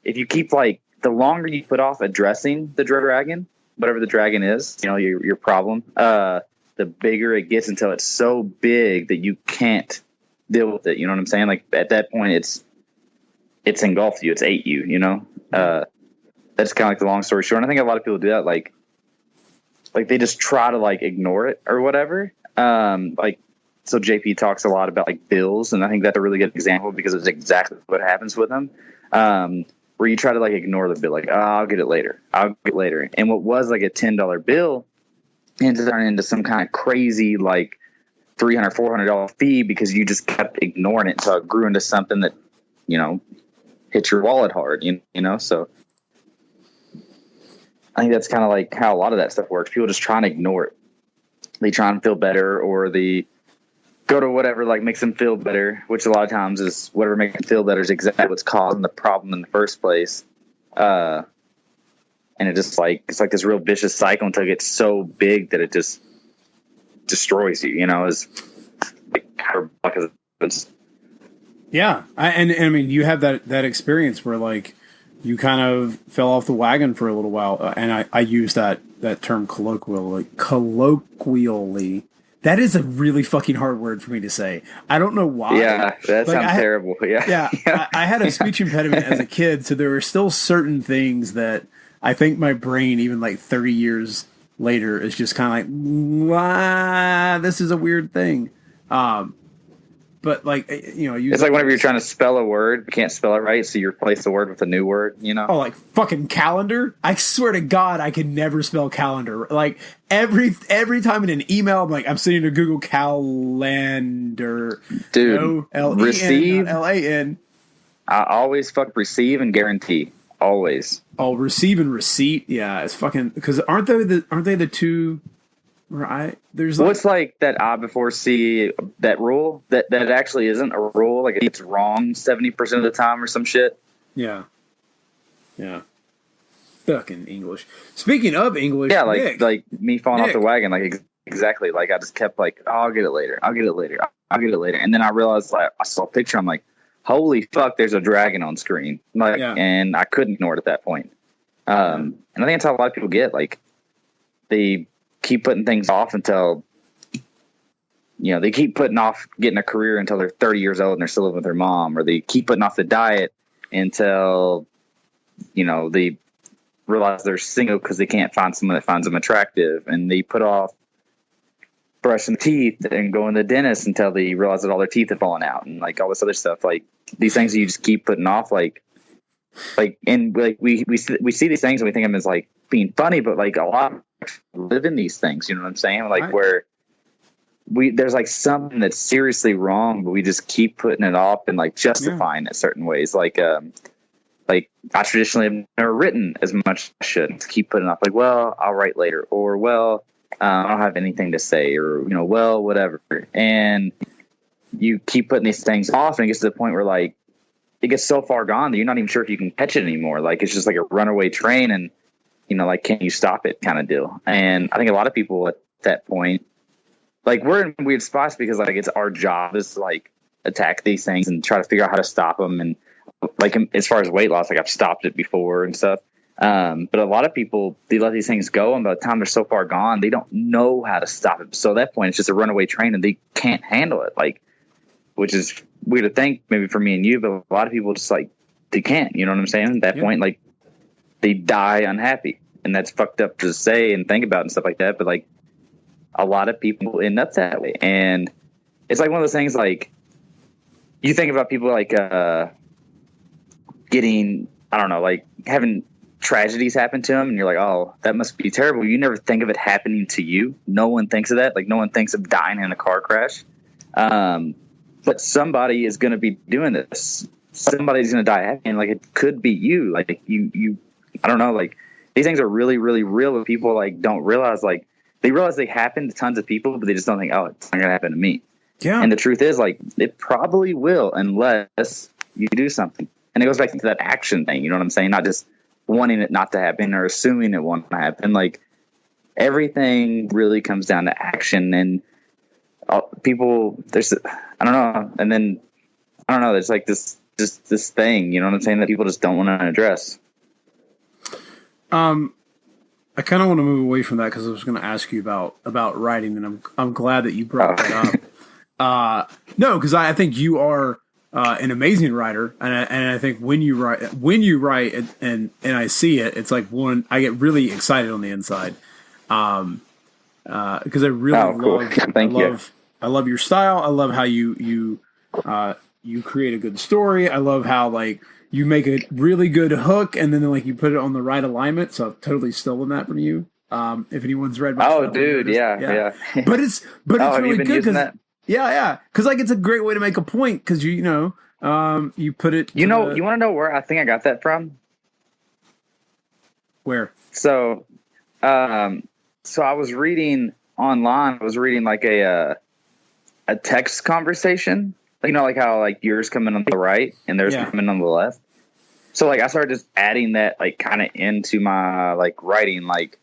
if you keep, like, the longer you put off addressing the dragon, whatever the dragon is, your problem, the bigger it gets until it's so big that you can't deal with it. You know what I'm saying? Like, at that point, it's engulfed you. It's ate you, That's kind of like the long story short. And I think a lot of people do that. Like they just try to, like, ignore it or whatever. So JP talks a lot about, like, bills, and I think that's a really good example because it's exactly what happens with them. Where you try to, like, ignore the bill, like, oh, I'll get it later. And what was like a $10 bill ends up turning into some kind of crazy, like, $300, $400 fee because you just kept ignoring it until it grew into something that, hit your wallet hard, So I think that's kind of like how a lot of that stuff works. People just try and ignore it. They try and feel better, or they go to whatever, like, makes them feel better, which a lot of times is whatever makes them feel better is exactly what's causing the problem in the first place. And it just, like, it's like this real vicious cycle until it gets so big that it just destroys you, is like, Yeah. I mean, you have that experience where, like, you kind of fell off the wagon for a little while. And I use that term colloquially. That is a really fucking hard word for me to say. I don't know why. Yeah, that sounds terrible. Yeah. I had a speech impediment as a kid, so there were still certain things that I think my brain, even like 30 years later, is just kind of like, wow, this is a weird thing. But, like, it's like whenever you're trying to spell a word, you can't spell it right, so you replace the word with a new word, Oh, like fucking calendar? I swear to God, I can never spell calendar. Like, every time in an email, I'm like, I'm sitting to Google calendar. Dude, receive, L-A-N. I always fuck receive and guarantee. Always. Oh, receive and receipt? Yeah, it's fucking, because aren't they the two... Right. What's like that I before C, that rule that actually isn't a rule. Like, it's wrong 70% of the time or some shit. Yeah. Yeah. Fucking English. Speaking of English. Yeah. Like me falling off the wagon. Like, exactly. Like, I just kept like, oh, I'll get it later. And then I realized, like, I saw a picture. I'm like, holy fuck, there's a dragon on screen. Like, and I couldn't ignore it at that point. And I think that's how a lot of people get, like, they keep putting things off until, they keep putting off getting a career until they're 30 years old and they're still living with their mom, or they keep putting off the diet until, they realize they're single because they can't find someone that finds them attractive, and they put off brushing teeth and going to the dentist until they realize that all their teeth have fallen out, and, like, all this other stuff. Like, these things you just keep putting off, and like we see these things and we think of them as, like, being funny, but, like, a lot of live in these things, you know what I'm saying? Like, where there's, like, something that's seriously wrong, but we just keep putting it off and, like, justifying it certain ways. Like I traditionally have never written as much as I should. Keep putting off, like, well, I'll write later, or, well, I don't have anything to say, or, well, whatever. And you keep putting these things off, and it gets to the point where, like, it gets so far gone that you're not even sure if you can catch it anymore. Like, it's just like a runaway train, and, like, can you stop it kind of deal? And I think a lot of people at that point, like, we're in weird spots because, like, it's our job is to, like, attack these things and try to figure out how to stop them. And, like, as far as weight loss, like, I've stopped it before and stuff. But a lot of people, they let these things go, and by the time they're so far gone, they don't know how to stop it. So at that point, it's just a runaway train, and they can't handle it. Like, which is weird to think, maybe for me and you, but a lot of people just, like, they can't. You know what I'm saying? At that point, like, they die unhappy, and that's fucked up to say and think about and stuff like that. But, like, a lot of people end up that way, and it's like one of those things. Like, you think about people like getting, I don't know, like, having tragedies happen to them, and you're like, oh, that must be terrible. You never think of it happening to you. No one thinks of that. Like, no one thinks of dying in a car crash. But somebody is going to be doing this. Somebody's going to die, and, like, it could be you. Like, you, I don't know. Like, these things are really, really real, but people, like, don't realize. Like, they realize they happen to tons of people, but they just don't think, oh, it's not going to happen to me. Yeah. And the truth is, like, it probably will, unless you do something. And it goes back to that action thing. You know what I'm saying? Not just wanting it not to happen or assuming it won't happen. Like, everything really comes down to action. And people, I don't know. And then, I don't know, there's like this thing, you know what I'm saying, that people just don't want to address. I kind of want to move away from that because I was going to ask you about writing, and I'm glad that you brought that up. No, because I think you are an amazing writer, and I think when you write and I see it, it's like I get really excited on the inside, because I really I love your style. I love how you create a good story. I love how like you make a really good hook and then like you put it on the right alignment. So I've totally stolen that from you. If anyone's read my stuff, dude, yeah. But it's really good because because like it's a great way to make a point because you put it. You want to know where I think I got that from? Where? So I was reading online. I was reading like a text conversation. You know, like how like yours come in on the right and theirs come in on the left. So like I started just adding that like kind of into my like writing, like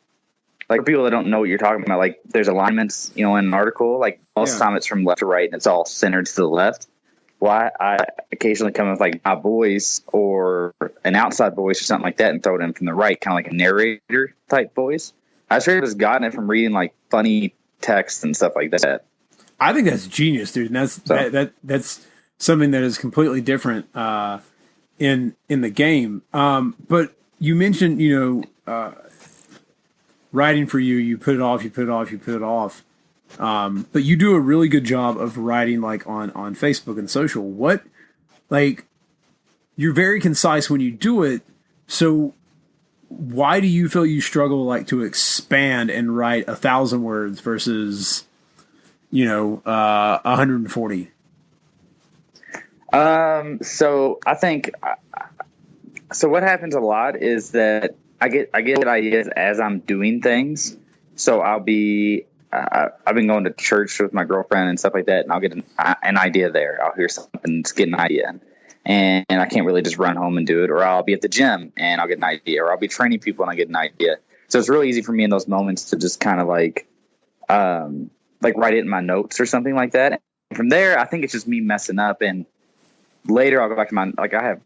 for people that don't know what you're talking about, like there's alignments, in an article, like most of the time it's from left to right and it's all centered to the left. Well, I occasionally come with like my voice or an outside voice or something like that and throw it in from the right, kind of like a narrator type voice. I sure just gotten it from reading like funny text and stuff like that. I think that's genius, dude. And that's something that is completely different in the game. But you mentioned, writing for you put it off. But you do a really good job of writing like on Facebook and social. You're very concise when you do it. So why do you feel you struggle like to expand and write 1,000 words versus 140? So I think, so what happens a lot is that I get ideas as I'm doing things. So I've been going to church with my girlfriend and stuff like that, and I'll get an idea there. I'll hear something, get an idea, and I can't really just run home and do it. Or I'll be at the gym and I'll get an idea, or I'll be training people and I get an idea. So it's really easy for me in those moments to just kind of like write it in my notes or something like that. And from there, I think it's just me messing up. And later I'll go back to I have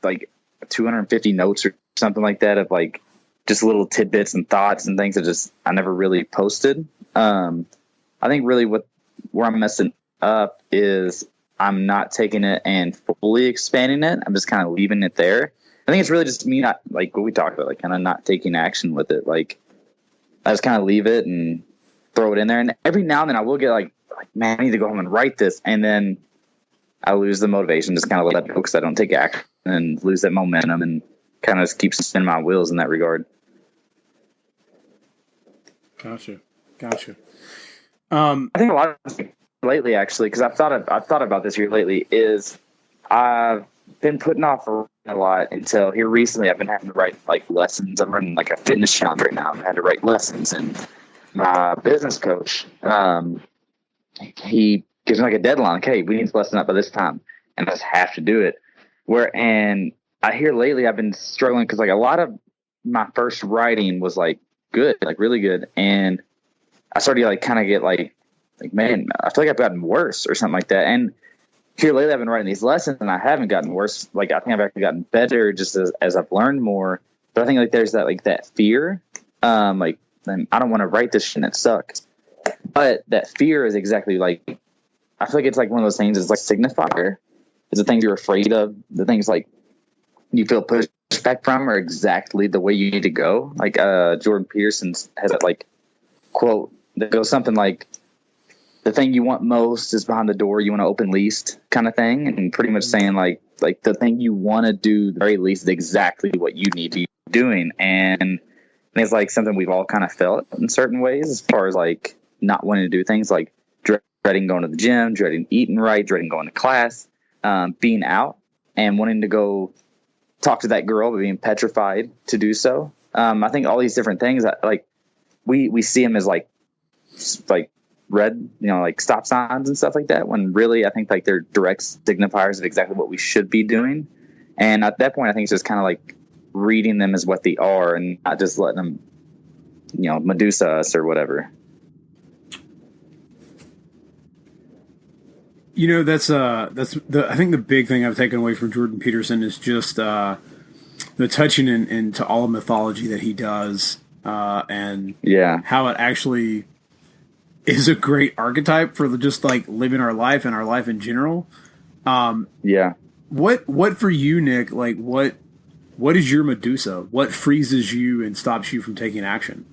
like 250 notes or something like that of like just little tidbits and thoughts and things that I never really posted. I think really where I'm messing up is I'm not taking it and fully expanding it. I'm just kind of leaving it there. I think it's really just me not like what we talked about, like kind of not taking action with it. Like I just kind of leave it and throw it in there. And every now and then I will get like, man, I need to go home and write this. And then I lose the motivation, just kind of let it go because I don't take action and lose that momentum and kind of just keep spinning my wheels in that regard. Gotcha. I think a lot of lately, actually, because I've thought about this here lately, is I've been putting off a lot until here recently. I've been having to write like lessons. I'm running like a fitness challenge right now. I've had to write lessons, and my business coach, he gives me like a deadline. Okay, we need this lesson up by this time, and I just have to do it. And I hear lately I've been struggling because like a lot of my first writing was like good, like really good, and I started to like kind of get like man, I feel like I've gotten worse or something like that. And here lately I've been writing these lessons and I haven't gotten worse. Like I think I've actually gotten better just as I've learned more. But I think like there's that fear, like I don't want to write this shit and it sucks. But that fear is exactly like, I feel like it's like one of those things is like signifier. It's the things you're afraid of. The things like you feel pushed back from are exactly the way you need to go. Like Jordan Peterson has that like quote that goes something like, the thing you want most is behind the door you want to open least, kind of thing. And pretty much saying like the thing you want to do the very least is exactly what you need to be doing. And it's like something we've all kind of felt in certain ways as far as like not wanting to do things like dreading going to the gym, dreading eating right, dreading going to class, being out and wanting to go talk to that girl, but being petrified to do so. I think all these different things that like we see them as like red, like stop signs and stuff like that, when really I think like they're direct signifiers of exactly what we should be doing. And at that point, I think it's just kind of like reading them as what they are and not just letting them, Medusa us or whatever. That's I think the big thing I've taken away from Jordan Peterson is just the touching into all of mythology that he does, and how it actually is a great archetype for just like living our life and our life in general. What for you, Nick? Like what is your Medusa? What freezes you and stops you from taking action?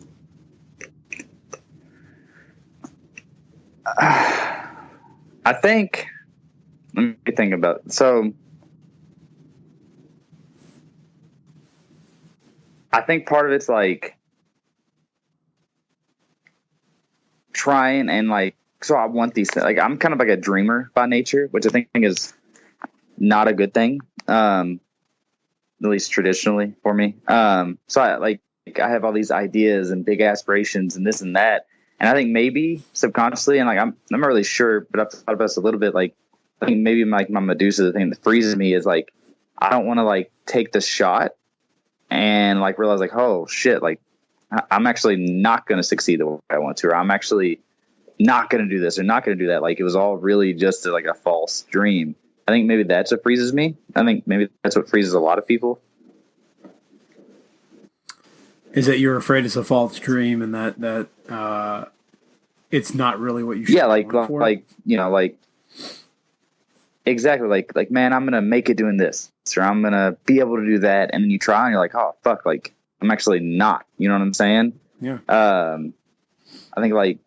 I think, let me think about it. So I think part of it's like trying and like, so I want these things. Like I'm kind of like a dreamer by nature, which I think is not a good thing. At least traditionally for me. So I have all these ideas and big aspirations and this and that. And I think maybe subconsciously, and like I'm not really sure, but I've thought about this a little bit. Like I think maybe my Medusa, the thing that freezes me is like I don't want to like take the shot and like realize like, oh shit, like I'm actually not going to succeed the way I want to, or I'm actually not going to do this or not going to do that. Like it was all really just like a false dream. I think maybe that's what freezes me. I think maybe that's what freezes a lot of people. Is that you're afraid it's a false dream and that it's not really what you should be going for? Exactly. Like, man, I'm going to make it doing this, or I'm going to be able to do that. And then you try and you're like, oh fuck, like I'm actually not, you know what I'm saying? Yeah. I think like,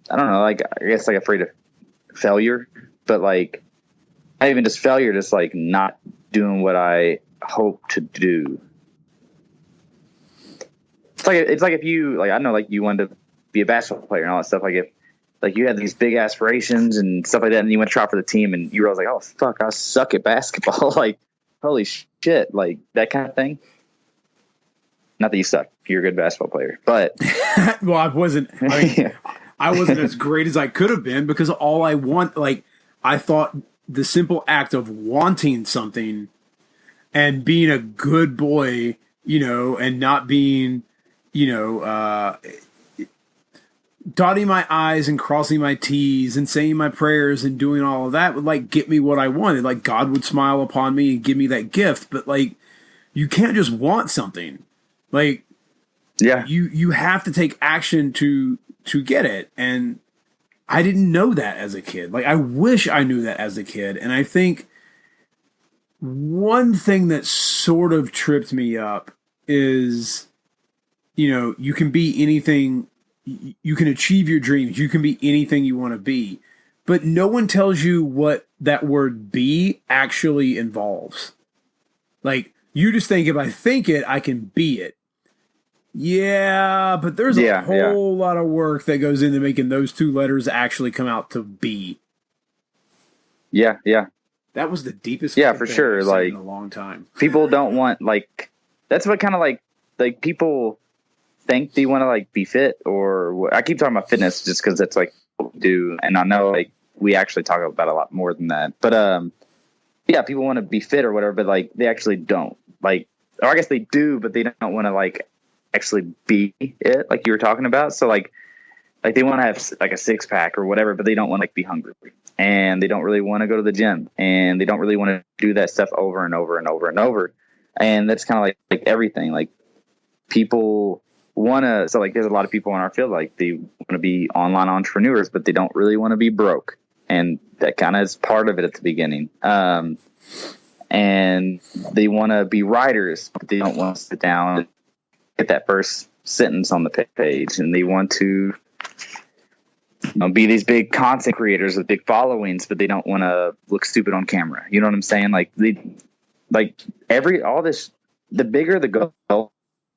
I don't know, like, I guess like afraid of failure, but like not even just failure, just like not doing what I hope to do. It's like if you like, I know like you wanted to be a basketball player and all that stuff. Like if like you had these big aspirations and stuff like that, and you went to try for the team, and you realize like, oh fuck, I suck at basketball. Like holy shit, like that kind of thing. Not that you suck, you're a good basketball player, but well, I wasn't. I wasn't as great as I could have been because all I want, like I thought the simple act of wanting something and being a good boy, and not being, dotting my I's and crossing my T's and saying my prayers and doing all of that would like get me what I wanted. Like God would smile upon me and give me that gift. But like, you can't just want something. Like, you have to take action to get it. And I didn't know that as a kid. Like, I wish I knew that as a kid. And I think one thing that sort of tripped me up is, you can be anything, you can achieve your dreams, you can be anything you want to be, but no one tells you what that word be actually involves. Like, you just think if I think it, I can be it. Yeah, but there's a whole lot of work that goes into making those two letters actually come out to be. Yeah. That was the deepest thing for sure. I've like in a long time. People don't want like, that's what kind of like people think they want to like be fit, or I keep talking about fitness just because that's like what we do, and I know like we actually talk about a lot more than that. But people want to be fit or whatever, but like they actually don't. Like, or I guess they do, but they don't want to like actually be it, like you were talking about. So like they want to have like a six pack or whatever, but they don't want to like be hungry, and they don't really want to go to the gym, and they don't really want to do that stuff over and over and over and over. And that's kind of like everything. Like people want to, so like there's a lot of people in our field, like they want to be online entrepreneurs, but they don't really want to be broke. And that kind of is part of it at the beginning. And they want to be writers, but they don't want to sit down and get that first sentence on the page. And they want to be these big content creators with big followings, but they don't want to look stupid on camera. You know what I'm saying? Like the bigger the goal,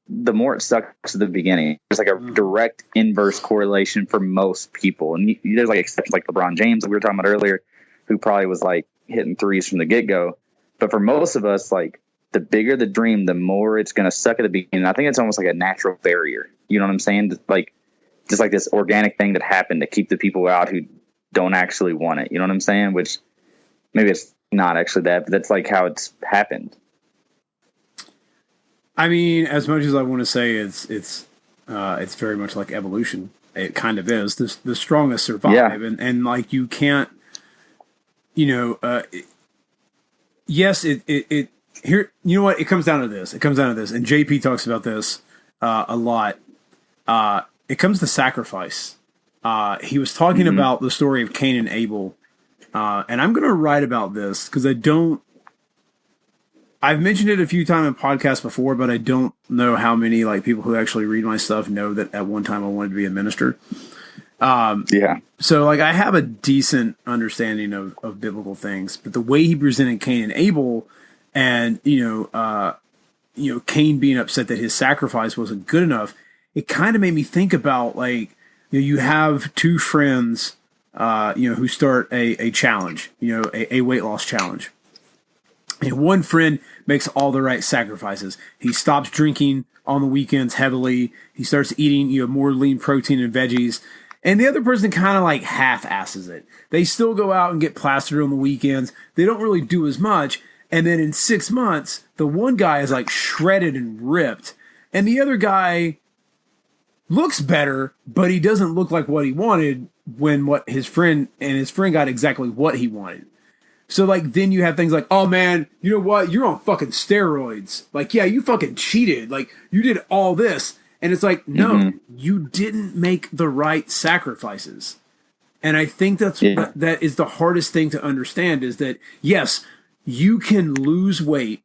the more it sucks at the beginning. There's like a direct inverse correlation for most people. And there's like exceptions like LeBron James that we were talking about earlier, who probably was like hitting threes from the get-go. But for most of us, like the bigger the dream, the more it's going to suck at the beginning. I think it's almost like a natural barrier. You know what I'm saying? Like just like this organic thing that happened to keep the people out who don't actually want it. You know what I'm saying? Which maybe it's not actually that, but that's like how it's happened. I mean, as much as I want to say it's very much like evolution. It kind of is. The strongest survive, Yeah. and like you can't, yes, it here. You know what? It comes down to this. And JP talks about this a lot. It comes to sacrifice. He was talking about the story of Cain and Abel, and I'm going to write about this because I've mentioned it a few times in podcasts before, but I don't know how many like people who actually read my stuff know that at one time I wanted to be a minister. Yeah. So like I have a decent understanding of biblical things, but the way he presented Cain and Abel, and Cain being upset that his sacrifice wasn't good enough, it kind of made me think about like you have two friends, who start a challenge, a weight loss challenge. And one friend makes all the right sacrifices. He stops drinking on the weekends heavily. He starts eating, more lean protein and veggies. And the other person kind of like half-asses it. They still go out and get plastered on the weekends. They don't really do as much. And then in 6 months, the one guy is like shredded and ripped. And the other guy looks better, but he doesn't look like what he wanted when his friend got exactly what he wanted. So, like, then you have things like, oh, man, you know what? You're on fucking steroids. Like, yeah, you fucking cheated. Like, you did all this. And it's like, no, you didn't make the right sacrifices. And I think that is the hardest thing to understand is that, yes, you can lose weight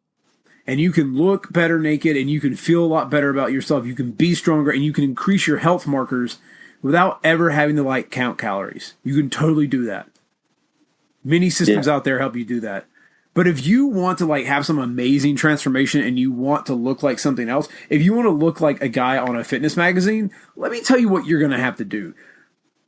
and you can look better naked and you can feel a lot better about yourself. You can be stronger and you can increase your health markers without ever having to, like, count calories. You can totally do that. Many systems out there help you do that. But if you want to like have some amazing transformation and you want to look like something else, if you want to look like a guy on a fitness magazine, let me tell you what you're going to have to do.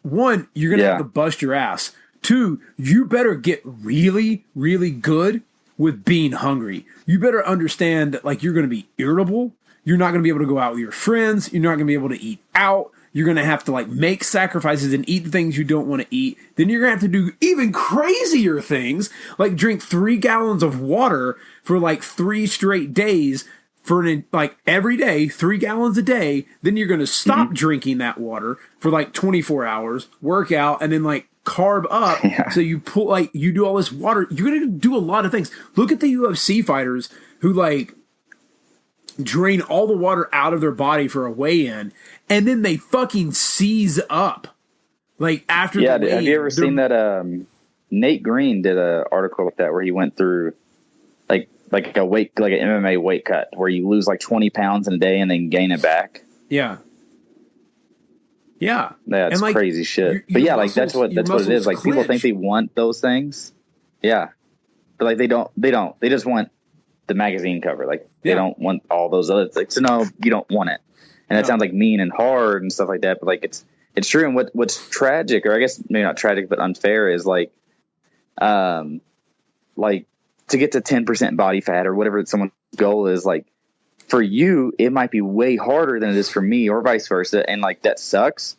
One, you're going to have to bust your ass. Two, you better get really, really good with being hungry. You better understand that like you're going to be irritable. You're not going to be able to go out with your friends. You're not going to be able to eat out. You're going to have to like make sacrifices and eat the things you don't want to eat. Then you're going to have to do even crazier things like drink 3 gallons of water for like 3 straight days like every day, 3 gallons a day. Then you're going to stop drinking that water for like 24 hours, work out, and then like carb up. Yeah. So you do all this water. You're going to do a lot of things. Look at the UFC fighters who like drain all the water out of their body for a weigh-in, and then they fucking seize up. Like after the weigh-in. Have you ever seen that? Nate Green did an article like that where he went through like an MMA weight cut where you lose like 20 pounds in a day and then gain it back. Yeah. Yeah. That's like, crazy shit. But yeah, like that's what it is. Like people think they want those things. Yeah. But like they don't. They just want the magazine cover. Like they don't want all those other things. So no, you don't want it. And it sounds like mean and hard and stuff like that. But like it's true. And what's tragic, or I guess maybe not tragic, but unfair, is like to get to 10% body fat or whatever someone's goal is. Like for you, it might be way harder than it is for me, or vice versa. And like that sucks.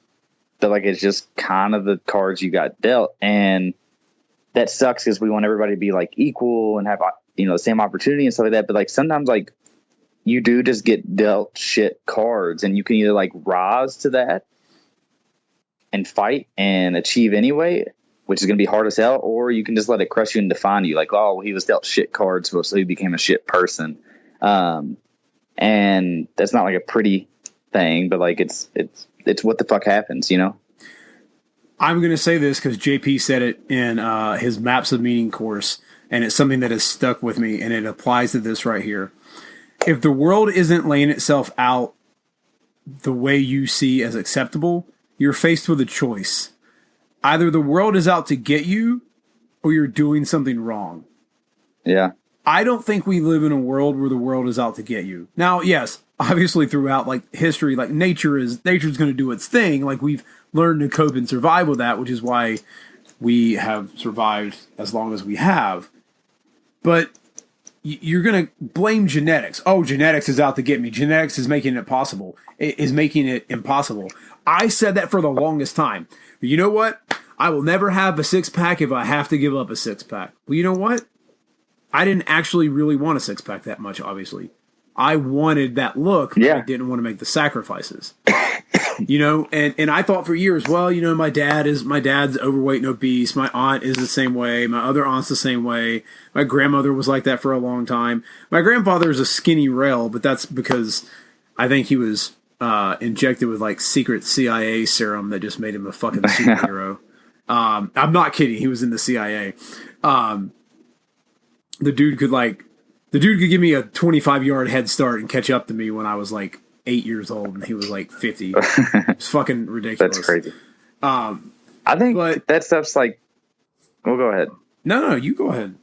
But like it's just kind of the cards you got dealt, and that sucks because we want everybody to be like equal and have the same opportunity and stuff like that. But like sometimes like you do just get dealt shit cards, and you can either like rise to that and fight and achieve anyway, which is going to be hard as hell, or you can just let it crush you and define you. Like, oh, he was dealt shit cards, so he became a shit person. And that's not like a pretty thing, but like it's what the fuck happens, I'm going to say this because JP said it in his Maps of Meaning course, and it's something that has stuck with me, and it applies to this right here. If the world isn't laying itself out the way you see as acceptable, you're faced with a choice. Either the world is out to get you, or you're doing something wrong. Yeah. I don't think we live in a world where the world is out to get you. Now, yes, obviously throughout like history, like nature's going to do its thing. Like we've learned to cope and survive with that, which is why we have survived as long as we have. But you're going to blame genetics. Oh, genetics is out to get me. Genetics is making it possible. It is making it impossible. I said that for the longest time. But you know what? I will never have a 6-pack if I have to give up a 6-pack. Well, you know what? I didn't actually really want a six pack that much, obviously. I wanted that look, but I didn't want to make the sacrifices. And I thought for years, well, my dad's overweight and obese. My aunt is the same way. My other aunt's the same way. My grandmother was like that for a long time. My grandfather is a skinny rail, but that's because I think he was injected with like secret CIA serum that just made him a fucking superhero. I'm not kidding. He was in the CIA. The dude could give me a 25-yard head start and catch up to me when I was like 8 years old, and he was like 50. It's fucking ridiculous. That's crazy. I think that stuff's like. Well, go ahead. No, you go ahead.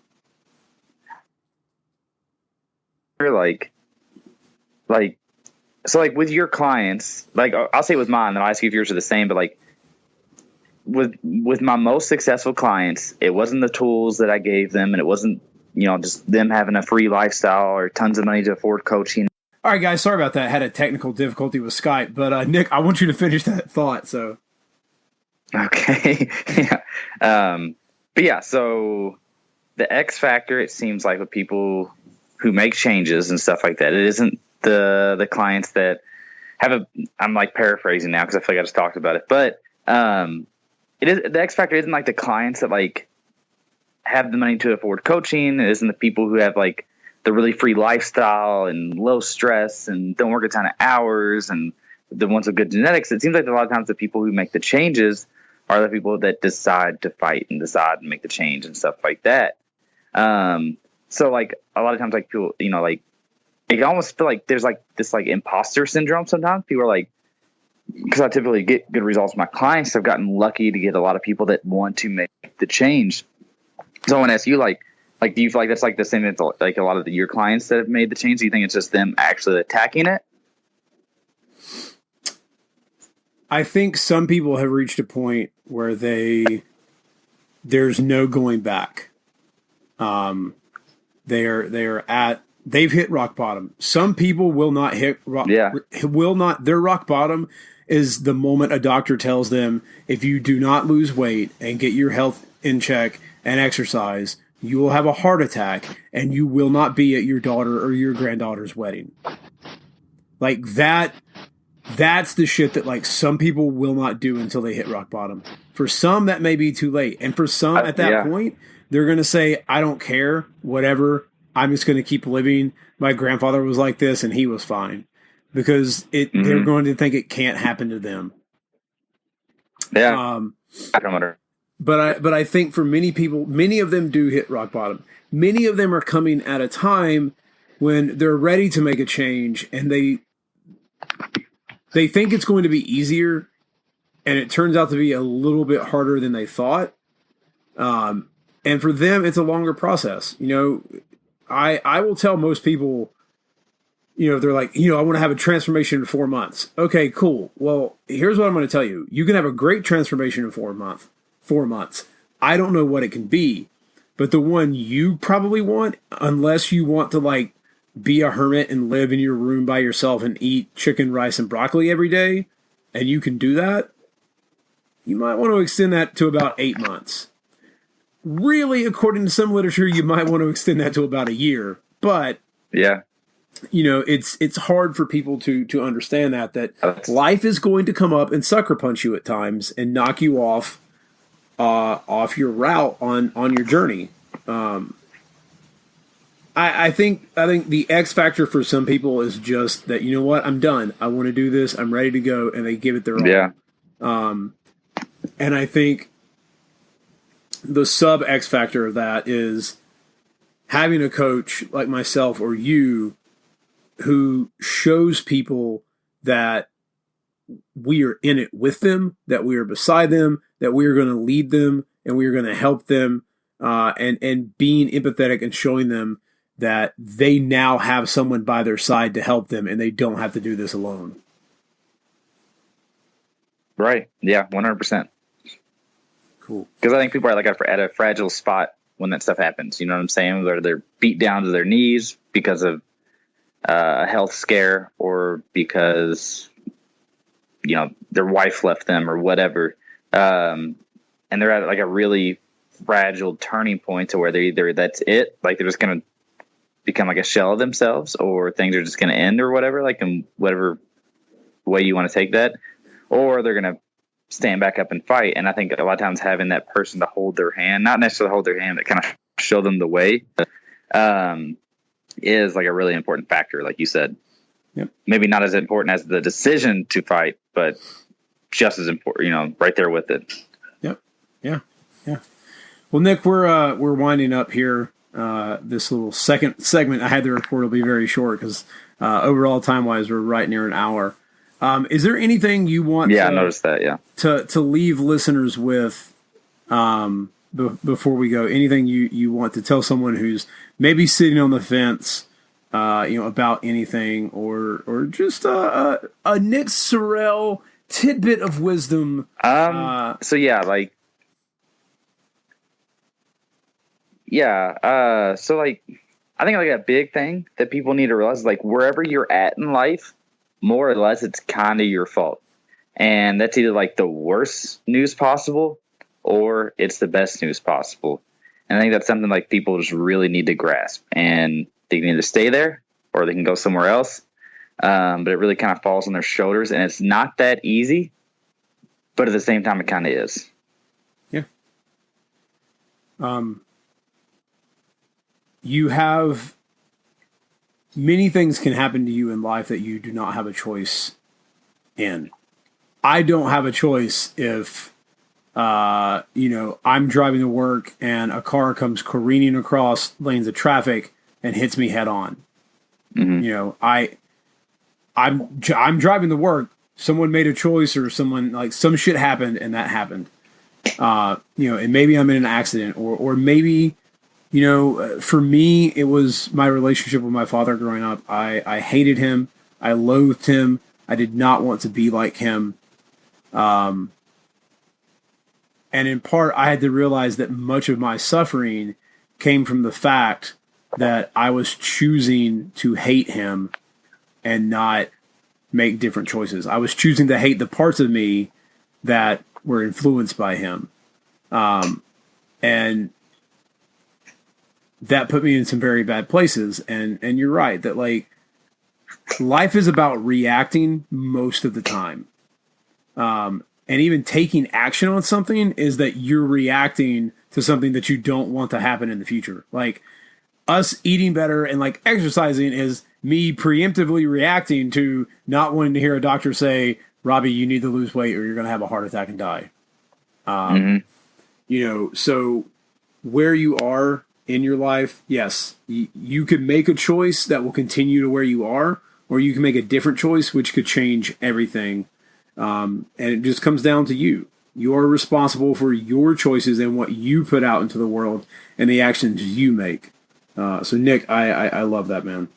You're like, so like with your clients, like I'll say with mine, and I'll ask you if yours are the same, but like with my most successful clients, it wasn't the tools that I gave them, and it wasn't just them having a free lifestyle or tons of money to afford coaching. All right, guys, sorry about that. I had a technical difficulty with Skype, but Nick, I want you to finish that thought. So, okay, yeah, but yeah. So the X factor, it seems like with people who make changes and stuff like that, it isn't the clients that have I'm like paraphrasing now because I feel like I just talked about it, but it is the X factor isn't like the clients that like have the money to afford coaching. It isn't the people who have like the really free lifestyle and low stress and don't work a ton of hours and the ones with good genetics. It seems like a lot of times the people who make the changes are the people that decide to fight and decide to make the change and stuff like that. So like a lot of times, like people, like I almost feel like there's like this like imposter syndrome. Sometimes people are like, because I typically get good results with my clients, I've gotten lucky to get a lot of people that want to make the change. So I want to ask you, like, do you feel like that's like the same as like a lot of your clients that have made the change? Do you think it's just them actually attacking it? I think some people have reached a point where there's no going back. They've hit rock bottom. Some people will not hit rock. Yeah. Their rock bottom is the moment a doctor tells them, if you do not lose weight and get your health in check and exercise, you will have a heart attack and you will not be at your daughter or your granddaughter's wedding. Like that's the shit that like some people will not do until they hit rock bottom. For some, that may be too late. And for some at that point, they're going to say, I don't care, whatever. I'm just going to keep living. My grandfather was like this and he was fine. Because they're going to think it can't happen to them. Yeah. I don't wonder. But I think for many people, many of them do hit rock bottom. Many of them are coming at a time when they're ready to make a change and they think it's going to be easier, and it turns out to be a little bit harder than they thought. And for them, it's a longer process. I will tell most people, they're like, I want to have a transformation in 4 months. Okay, cool. Well, here's what I'm going to tell you. You can have a great transformation in 4 months. I don't know what it can be, but the one you probably want, unless you want to like be a hermit and live in your room by yourself and eat chicken, rice, and broccoli every day, and you can do that, you might want to extend that to about 8 months. Really, according to some literature, you might want to extend that to about a year. But yeah, it's hard for people to understand that life is going to come up and sucker punch you at times and knock you off your route on your journey. I think the X factor for some people is just that, I'm done. I want to do this. I'm ready to go. And they give it their all. Yeah. And I think the sub X factor of that is having a coach like myself or you who shows people that we are in it with them, that we are beside them, that we are going to lead them and we are going to help them, and being empathetic and showing them that they now have someone by their side to help them and they don't have to do this alone. Right. Yeah, 100%. Cool. Because I think people are like at a fragile spot when that stuff happens. You know what I'm saying? Whether they're beat down to their knees because of a health scare or because, their wife left them or whatever. And they're at like a really fragile turning point to where that's it, like they're just going to become like a shell of themselves, or things are just going to end or whatever, like in whatever way you want to take that, or they're going to stand back up and fight. And I think a lot of times having that person to hold their hand, not necessarily hold their hand, but kind of show them the way, is like a really important factor, like you said. Yep. Maybe not as important as the decision to fight, but just as important, right there with it. Yep. Yeah. Well, Nick, we're winding up here. This little second segment I had to record will be very short because overall time-wise, we're right near an hour. Is there anything you want I noticed that, to leave listeners with before we go? Anything you want to tell someone who's maybe sitting on the fence, about anything, or just a Nick Sorrell tidbit of wisdom? So I think like a big thing that people need to realize is like wherever you're at in life, more or less, it's kind of your fault. And that's either like the worst news possible or it's the best news possible. And I think that's something like people just really need to grasp, and they can either stay there or they can go somewhere else. But it really kind of falls on their shoulders, and it's not that easy, but at the same time, it kind of is. Yeah. You have many things can happen to you in life that you do not have a choice in. I don't have a choice if, I'm driving to work and a car comes careening across lanes of traffic and hits me head on. Mm-hmm. I'm driving to work. Someone made a choice, or someone, like, some shit happened and that happened. And maybe I'm in an accident, or maybe, for me, it was my relationship with my father growing up. I hated him. I loathed him. I did not want to be like him. And in part, I had to realize that much of my suffering came from the fact that I was choosing to hate him and not make different choices. I was choosing to hate the parts of me that were influenced by him. And that put me in some very bad places. And you're right that, like, life is about reacting most of the time. And even taking action on something is that you're reacting to something that you don't want to happen in the future. Like, us eating better and like exercising is me preemptively reacting to not wanting to hear a doctor say, Robbie, you need to lose weight or you're going to have a heart attack and die. So where you are in your life, yes, you could make a choice that will continue to where you are, or you can make a different choice, which could change everything. And it just comes down to you. You are responsible for your choices and what you put out into the world and the actions you make. So Nick, I love that, man.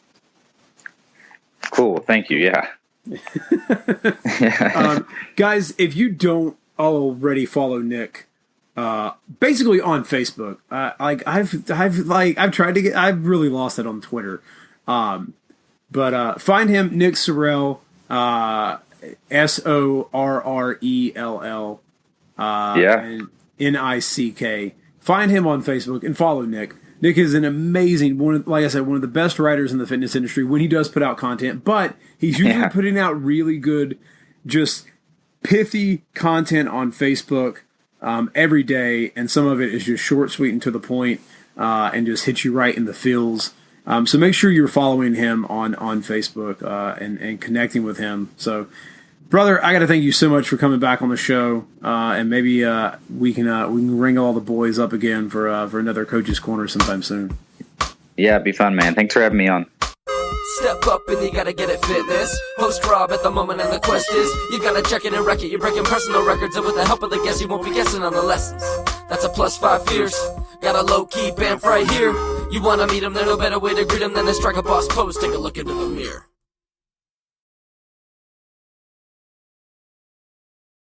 Cool. Thank you. Yeah. Guys, if you don't already follow Nick, basically on Facebook, I've tried to get, I've really lost it on Twitter. But find him, Nick Sorrell, Sorrell, and Nick. Find him on Facebook and follow Nick. Nick is an amazing one of the best writers in the fitness industry when he does put out content, but he's usually putting out really good, just pithy content on Facebook every day, and some of it is just short, sweet, and to the point, and just hits you right in the feels. So make sure you're following him on Facebook and connecting with him. So, brother, I got to thank you so much for coming back on the show, and maybe we can ring all the boys up again for another Coach's Corner sometime soon. Yeah, it'd be fun, man. Thanks for having me on. Step up and you gotta get it fitness. Host Rob at the moment, and the quest is you gotta check it and wreck it. You're breaking personal records, and with the help of the guests, you won't be guessing on the lessons. That's a +5 fierce. Got a low-key bamf right here. You wanna meet him, there's no better way to greet him than to strike a boss pose. Take a look into the mirror.